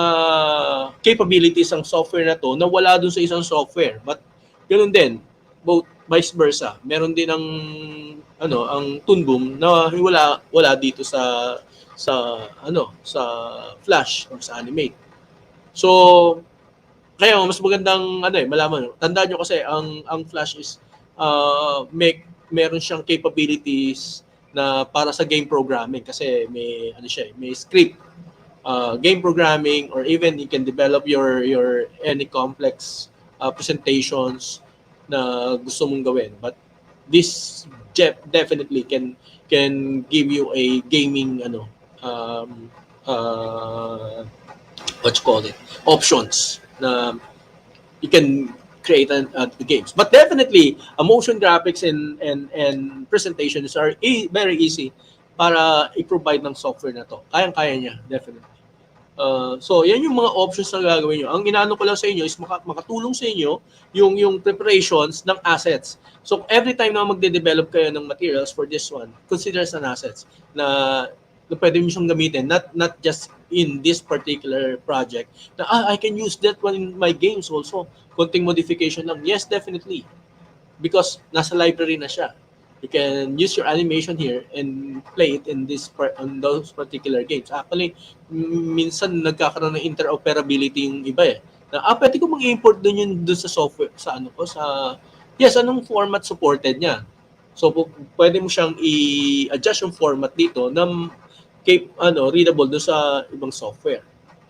capabilities ang software na to na wala dun sa isang software. But ganun din, both vice versa. Meron din ang Toon Boom na wala dito sa Flash or sa Animate. So, kaya mas magandang malaman. Tandaan nyo kasi ang Flash is meron siyang capabilities na para sa game programming kasi may script, game programming, or even you can develop your any complex presentations na gusto mong gawin. But this definitely can give you a gaming options na you can create the games. But definitely, motion graphics and presentations are very easy para i-provide ng software na to. Kayang-kaya niya, definitely. So, yan yung mga options na gagawin nyo. Ang inaano ko lang sa inyo is makatulong sa inyo yung preparations ng assets. So, every time na magde-develop kayo ng materials for this one, consider as an assets na pwede mo siyang gamitin, not just in this particular project. Na, I can use that one in my games also. Konting modification lang. Yes, definitely. Because nasa library na siya. You can use your animation here and play it in on those particular games. Actually, minsan nagkakaroon ng interoperability yung iba Na pwede ko mag-import doon sa software anong format supported niya. So pwede mo siyang i-adjust yung format dito na readable doon sa ibang software.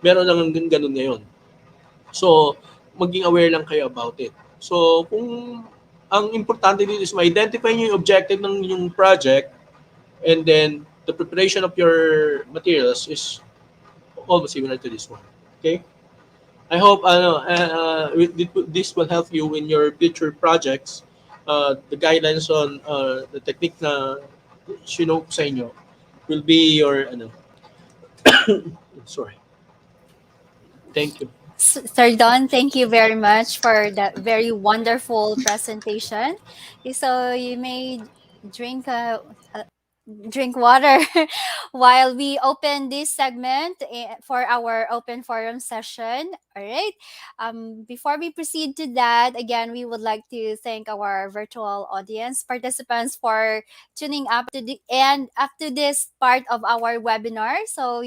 Meron lang ganun ngayon. So maging aware lang kayo about it. So kung ang importante dito is ma-identify niyo yung objective ng yung project, and then the preparation of your materials is almost similar to this one. Okay? I hope this will help you in your future projects. The guidelines on the technique na sinok sa inyo will be your sorry. Thank you. Sir Don, thank you very much for that very wonderful presentation. Okay, so you may drink drink water while we open this segment for our open forum session. All right. Before we proceed to that, again, we would like to thank our virtual audience participants for tuning up to the end up to this part of our webinar. So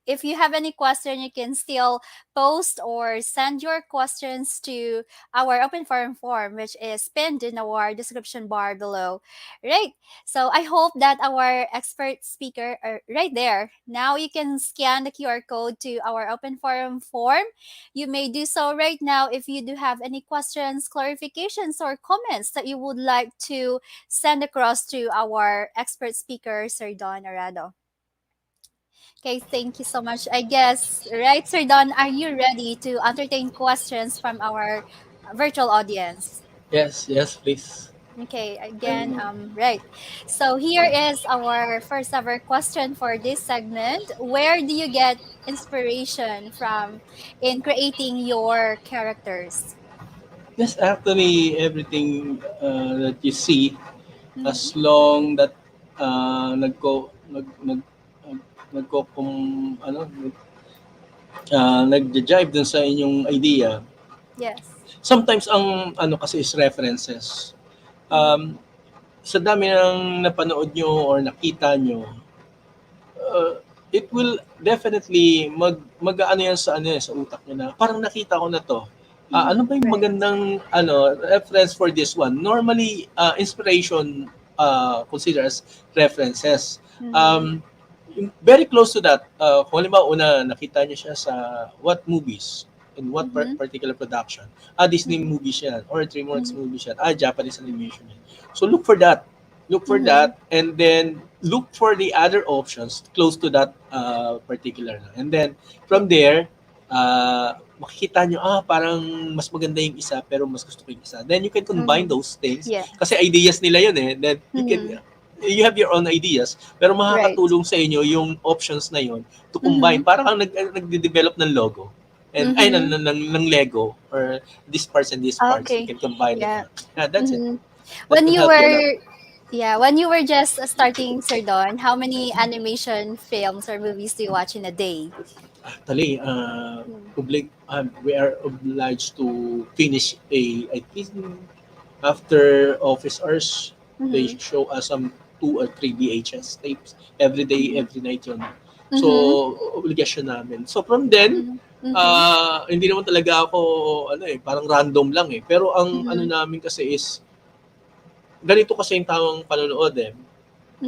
if you have any question, you can still post or send your questions to our open forum form, which is pinned in our description bar below. Right. So I hope that our expert speaker are right there. Now you can scan the QR code to our open forum form. You may do so right now if you do have any questions, clarifications, or comments that you would like to send across to our expert speaker, Sir Don Arado. Okay, thank you so much. I guess, right, Sir Don, are you ready to entertain questions from our virtual audience? Yes, yes, please. Okay, again, right. So here is our first ever question for this segment. Where do you get inspiration from in creating your characters? Yes, actually, everything that you see, Mm-hmm. as long that nagko kung ano nagja-jive dun sa inyong idea. Yes. Sometimes ang ano kasi is references. Um, sa dami ng napanood nyo or nakita nyo, it will definitely mag-ano yan sa ano sa utak nyo na parang nakita ko na to. Ano ba yung Right. magandang ano reference for this one? Normally inspiration considered as references. Yung very close to that, kung halimbawa una nakita niyo siya sa what movies in what particular production. Disney movie siya or DreamWorks movie siya. Japanese animation yan. So look for that. Look for that and then look for the other options close to that particular. And then from there, makikita nyo, parang mas maganda yung isa pero mas gusto ko yung isa. Then you can combine those things. Yeah. Kasi ideas nila yun eh. Then you can you have your own ideas, pero makakatulong sa inyo yung options na yun to combine. Parang kang nagde-develop ng logo. And ay ng Lego or these parts and these parts you can combine it. That's it. When you were just starting, Sir Don, how many animation films or movies do you watch in a day? Actually, we are obliged to finish I think after office hours, they show us some 2 or 3 VHS tapes every day, every night yun. So, obligation namin. So, from then, hindi naman talaga ako, parang random lang eh. Pero ang ano namin kasi is, ganito kasi yung tamang panonood eh.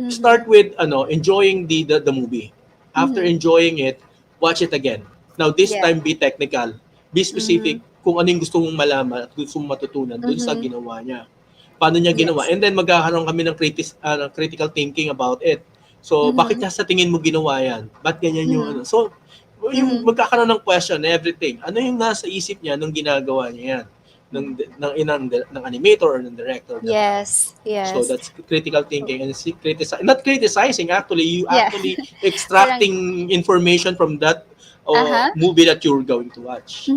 Start with, enjoying the movie. After enjoying it, watch it again. Now, this time, be technical. Be specific kung ano yung gusto mong malaman at gusto mong matutunan dun sa ginawa niya. Paano niya ginawa. And then magkakaroon kami ng critical thinking about it. So, bakit niya sa tingin mo ginawa yan? Ba't ganyan yung ano? So, yung magkakaroon ng question, everything. Ano yung nasa isip niya nung ginagawa niya yan? ng animator or ng director. Yes. So that's critical thinking and not criticizing actually. You actually extracting information from that movie that you're going to watch.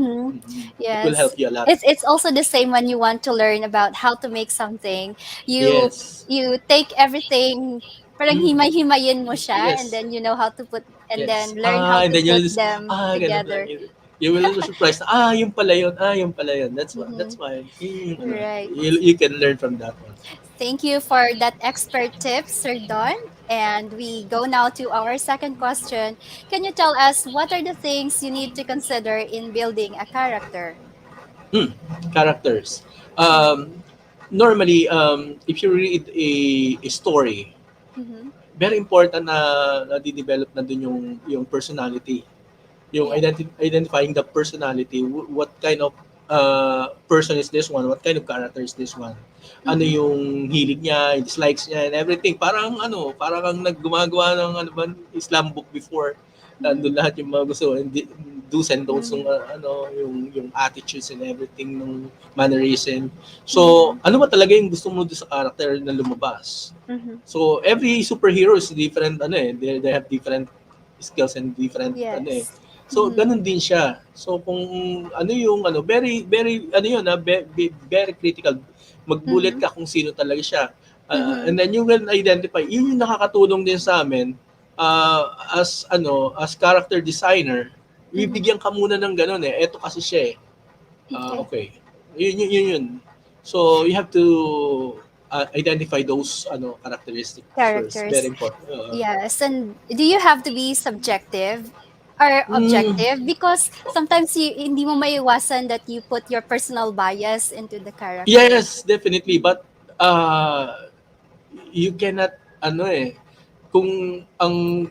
Yes. It will help you a lot. It's also the same when you want to learn about how to make something. You take everything, parang himay-himayin mo siya, and then you know how to put and then learn how to put them together. You will be surprised. Yung pala yun. Yung pala yun. That's why. Right. You can learn from that one. Thank you for that expert tip, Sir Don. And we go now to our second question. Can you tell us what are the things you need to consider in building a character? Characters. Normally, if you read a story, very important na di-develop na dun yung personality. Yung identifying the personality, what kind of person is this one, what kind of character is this one, ano yung hilig niya, yung dislikes niya, and everything. Parang kang naggumagawa ng Islam book before. Nandun lahat yung mga gusto, and do's and don'ts yung attitudes and everything, ng mannerism. So, ano ba talaga yung gusto mo doon sa character na lumabas? So, every superhero is different, they have different skills and different, So, ganun din siya. So, kung very, very, very critical. Mag-bullet ka kung sino talaga siya. And then you will identify, yun yung nakakatulong din sa amin as character designer. Bibigyan ka muna ng ganun eh. Eto kasi siya eh. Okay. Yun. So you have to identify those characteristics first. Characters. Very important. Yes, and do you have to be subjective or objective? Because sometimes hindi mo maiwasan that you put your personal bias into the character. Yes, definitely. But you cannot kung ang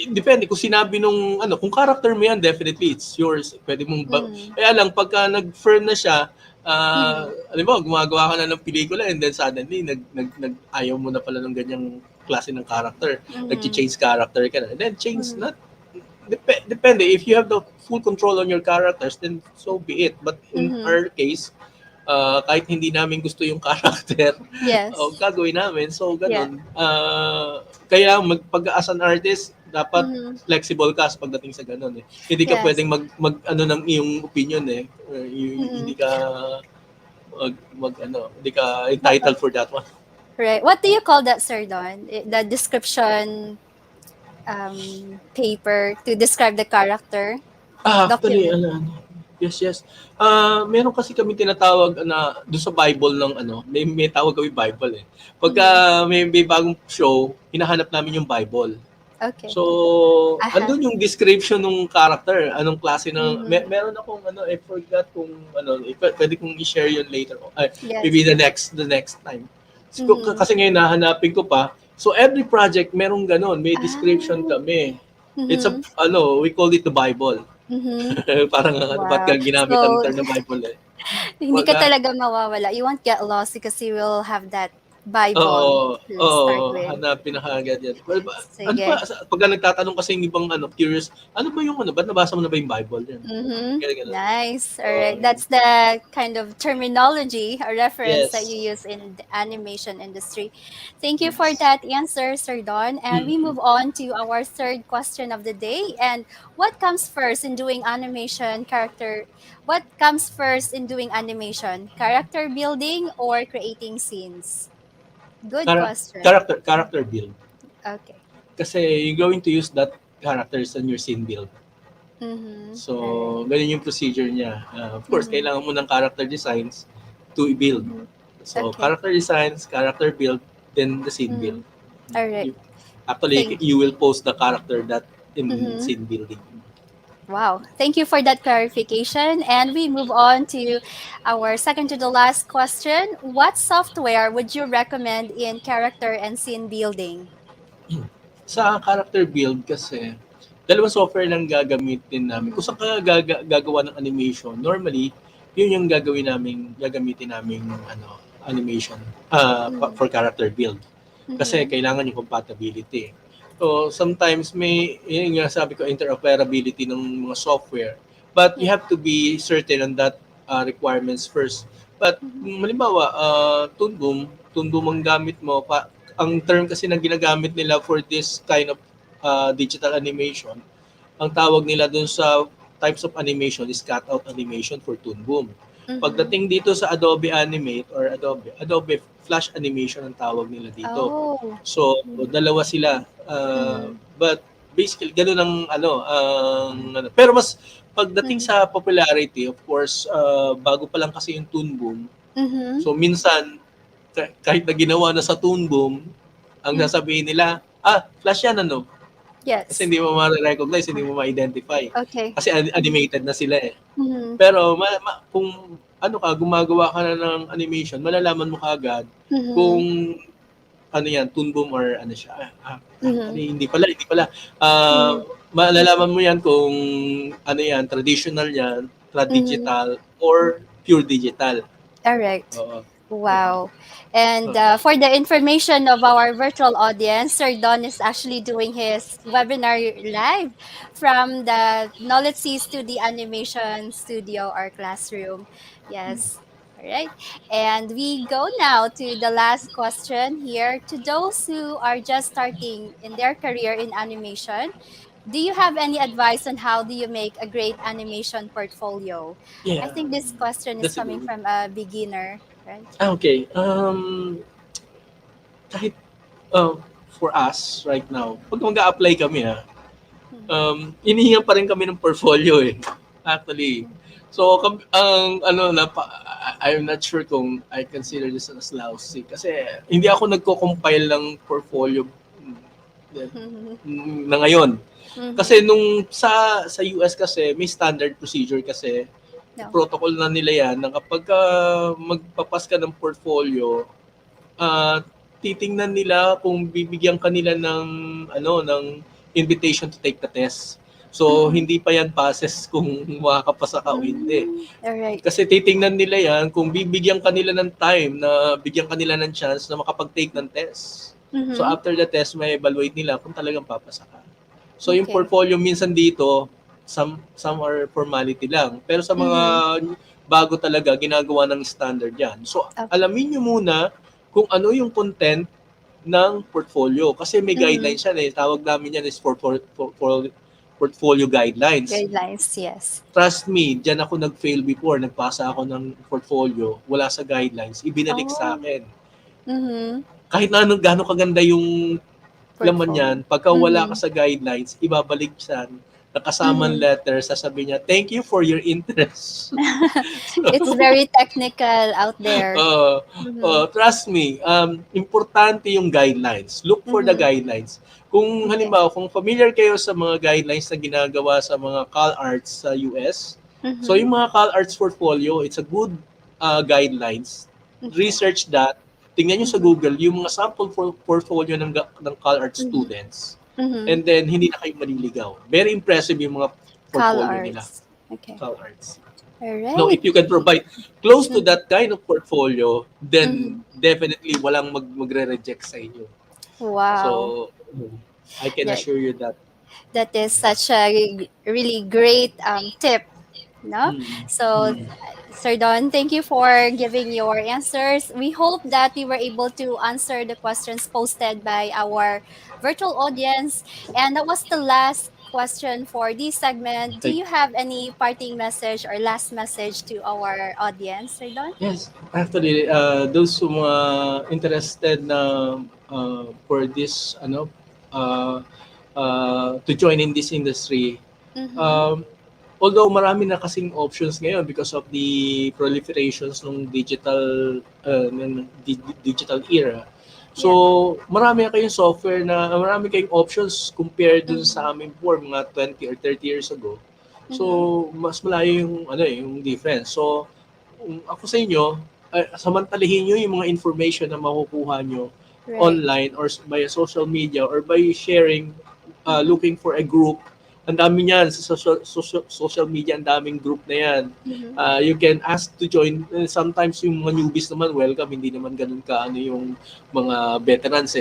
depende kung sinabi nung kung character mo yan, definitely it's yours. Pwede mong kaya lang pagka nag-firm na siya, alam mo, gumagawa ka na ng pelikula and then suddenly ayaw mo na pala ng ganyang klase ng character. Nag-change character ka na. And then change not depende. If you have the full control on your characters, then so be it. But in our case, kahit hindi namin gusto yung character, gagawin namin. So, ganun. Kaya pag-as an artist, dapat flexible ka pagdating sa ganun. Hindi ka pwedeng ng iyong opinion eh. Hindi ka hindi ka entitled for that one. Right. What do you call that, Sir Don? The description paper to describe the character? Actually, yes. Meron kasi kami tinatawag na doon sa Bible ng may tawag kami Bible eh. Pagka may bagong show, hinahanap namin yung Bible. Okay. So, andun yung description ng character, anong klase ng meron akong I forgot kung pwede kong i-share yun later. Maybe the next time. So, kasi ngayon nahanapin ko pa. So, every project merong ganon, may description kami. It's we call it the Bible. Parang ba't ka ginamit ang term ng Bible eh. Hindi ka talaga mawawala. You won't get lost because you will have that Bible to start with. Hanapin na kagad yan. Pagka nagtatanong kasi yung ibang curious, ano ba yung ba't nabasa mo na ba yung Bible yan? Nice. Alright. That's the kind of terminology or reference that you use in the animation industry. Thank you for that answer, Sir Don. And we move on to our third question of the day. And what comes first in doing animation, what comes first in doing animation? Character building or creating scenes? Good question. Character build. Okay. Kasi you're going to use that characters on your scene build. So, ganun yung procedure niya. Of course, kailangan mo ng character designs to build. So, character designs, character build, then the scene build. Alright. Actually, you will post the character that in scene building. Wow. Thank you for that clarification. And we move on to our second to the last question. What software would you recommend in character and scene building? Sa character build kasi, dalawang software lang gagamitin namin. Kung saan ka gagawa ng animation, normally, yun yung gagamitin namin animation for character build. Kasi kailangan yung compatibility. So sometimes yun nga sabi ko, interoperability ng mga software. But you have to be certain on that requirements first. But halimbawa, Toon Boom ang gamit mo. Ang term kasi na ginagamit nila for this kind of digital animation, ang tawag nila dun sa types of animation is cutout animation for Toon Boom. Pagdating dito sa Adobe Animate or Adobe Flash Animation ang tawag nila dito. So, dalawa sila. But basically, ganun ang pero mas pagdating sa popularity, of course, bago pa lang kasi yung Toon Boom. So, minsan, kahit na ginawa na sa Toon Boom, ang sasabihin nila, Flash yan Yes. Kasi hindi mo ma-recognize, hindi mo ma-identify. Okay. Kasi animated na sila eh. Pero kung gumagawa ka na ng animation, malalaman mo kaagad kung yan, Toon Boom or siya. Hindi pala. Malalaman mo yan kung yan, traditional yan, digital, or pure digital. Alright. Wow. And for the information of our virtual audience, Sir Don is actually doing his webinar live from the NOLITC Studio Animation Studio or classroom. Yes. All right. And we go now to the last question here. To those who are just starting in their career in animation, do you have any advice on how do you make a great animation portfolio? Yeah. I think this question is coming from a beginner, right? Okay. kahit for us right now, pag mag-a-apply kami inihingan pa rin kami ng portfolio actually. So ang ano na I'm not sure kung I consider this as lousy kasi hindi ako nagko-compile ng portfolio na ngayon. Kasi nung sa US kasi may standard procedure kasi protocol na nila yan na kapag magpapas ka ng portfolio, titingnan nila kung bibigyan kanila ng ng invitation to take the test. So hindi pa yan passes kung makakapasa ka o hindi. Alright. Kasi titingnan nila yan kung bibigyan kanila ng time na bigyan kanila ng chance na makapag-take ng test. So after the test, may evaluate nila kung talagang papasa ka. So yung portfolio minsan dito, some are formality lang. Pero sa mga bago talaga, ginagawa ng standard yan. So alamin nyo muna kung ano yung content ng portfolio. Kasi may guidelines yan Tawag namin yan is portfolio guidelines. Guidelines, yes. Trust me, dyan ako nag-fail before. Nagpasa ako ng portfolio, wala sa guidelines. Ibinalik sa akin. Kahit na gaano kaganda yung laman yan, pagka wala ka sa guidelines, ibabalik siya. Nakasamang letter, sasabihin niya, thank you for your interest. It's very technical out there. Trust me, importante yung guidelines. Look for the guidelines. Kung halimbawa, kung familiar kayo sa mga guidelines na ginagawa sa mga CalArts sa US, so yung mga CalArts portfolio, it's a good guidelines. Research that. Tingnan nyo sa Google yung mga sample portfolio ng CalArts students. And then, hindi na kayo maliligaw. Very impressive yung mga portfolio nila. Okay. CalArts. Alright. Now, if you can provide close to that kind of portfolio, then definitely walang magre-reject sa inyo. Wow. So, I can assure you that. That is such a really great tip. No? So, Sir Don, thank you for giving your answers. We hope that we were able to answer the questions posted by our virtual audience. And that was the last question for this segment. Do you have any parting message or last message to our audience, Sir Don? Yes, actually, those who are interested na for this, to join in this industry, although marami na kasing options ngayon because of the proliferations ng digital era. So, marami kayong software marami kayong options compared dun sa amin before mga 20 or 30 years ago. So, mas malayo yung difference. So, ako sa inyo, samantalihin nyo yung mga information na makukuha nyo online or by social media or by sharing, looking for a group. Ang dami niyan sa social media, ang daming group na yan. You can ask to join. Sometimes yung mga newbies naman, welcome. Hindi naman ganun yung mga veterans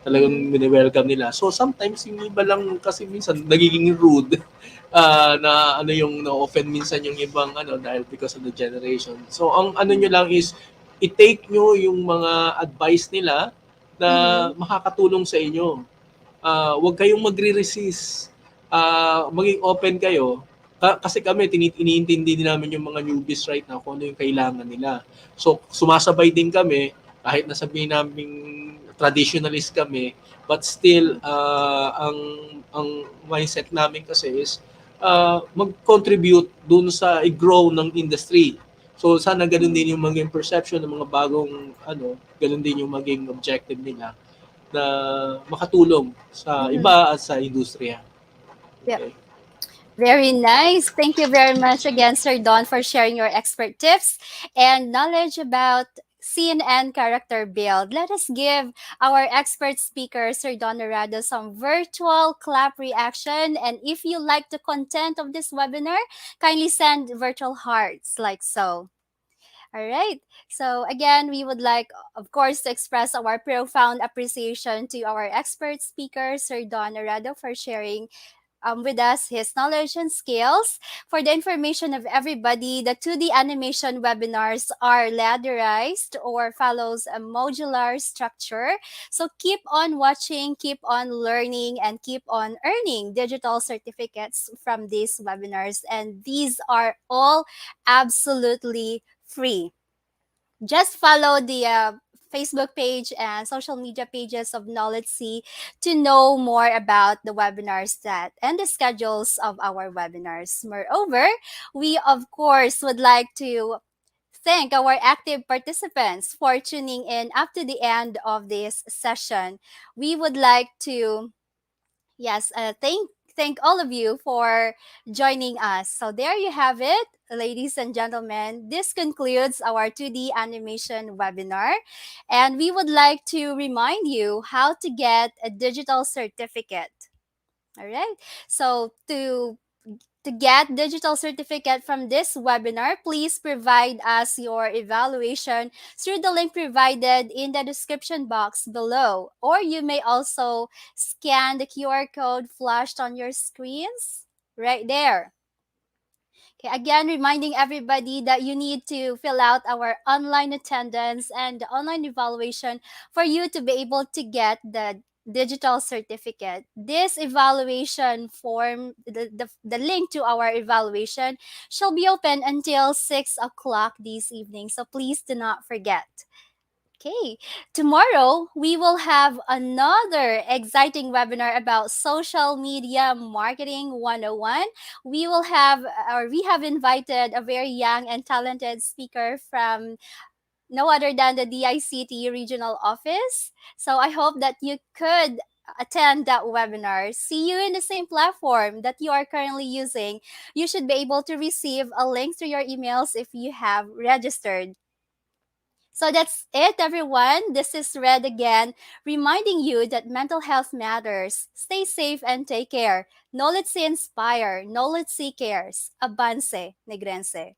Talagang welcome nila. So sometimes yung iba lang kasi minsan nagiging rude na yung na-offend minsan yung ibang dahil because of the generation. So ang nyo lang is i-take nyo yung mga advice nila na makakatulong sa inyo. Huwag kayong magre-resist. Maging open kayo kasi kami iniintindi din namin yung mga newbies right now kung ano yung kailangan nila. So sumasabay din kami kahit na sabihin namin traditionalist kami, but still ang mindset namin kasi is mag-contribute dun sa i-grow ng industry. So sana ganun din yung maging perception ng mga bagong ganun din yung maging objective nila na makatulong sa iba at sa industriya. Yep. Very nice. Thank you very much again, Sir Don, for sharing your expert tips and knowledge about scene and character build. Let us give our expert speaker, Sir Don Narado, some virtual clap reaction. And if you like the content of this webinar, kindly send virtual hearts like so. All right. So again, we would like, of course, to express our profound appreciation to our expert speaker, Sir Don Narado, for sharing with us his knowledge and skills. For the information of everybody, the 2D animation webinars are ladderized or follows a modular structure. So keep on watching, keep on learning, and keep on earning digital certificates from these webinars. And these are all absolutely free. Just follow the Facebook page and social media pages of NOLITC to know more about the webinars that and the schedules of our webinars. Moreover, we of course would like to thank our active participants for tuning in up to the end of this session. We would like to, yes, thank all of you for joining us. So there you have it, ladies and gentlemen. This concludes our 2D animation webinar, and we would like to remind you how to get a digital certificate. All right. So to get digital certificate from this webinar, please provide us your evaluation through the link provided in the description box below. Or you may also scan the QR code flashed on your screens right there. Okay, again, reminding everybody that you need to fill out our online attendance and the online evaluation for you to be able to get the digital certificate. This evaluation form, the link to our evaluation shall be open until 6 o'clock this evening. So please do not forget. Okay, tomorrow we will have another exciting webinar about social media marketing 101. We will have, or we have invited a very young and talented speaker from no other than the DICT regional office. So I hope that you could attend that webinar. See you in the same platform that you are currently using. You should be able to receive a link to your emails if you have registered. So that's it, everyone. This is Red again, reminding you that mental health matters. Stay safe and take care. NOLITC Inspire, NOLITC Cares. Avance, Negrense.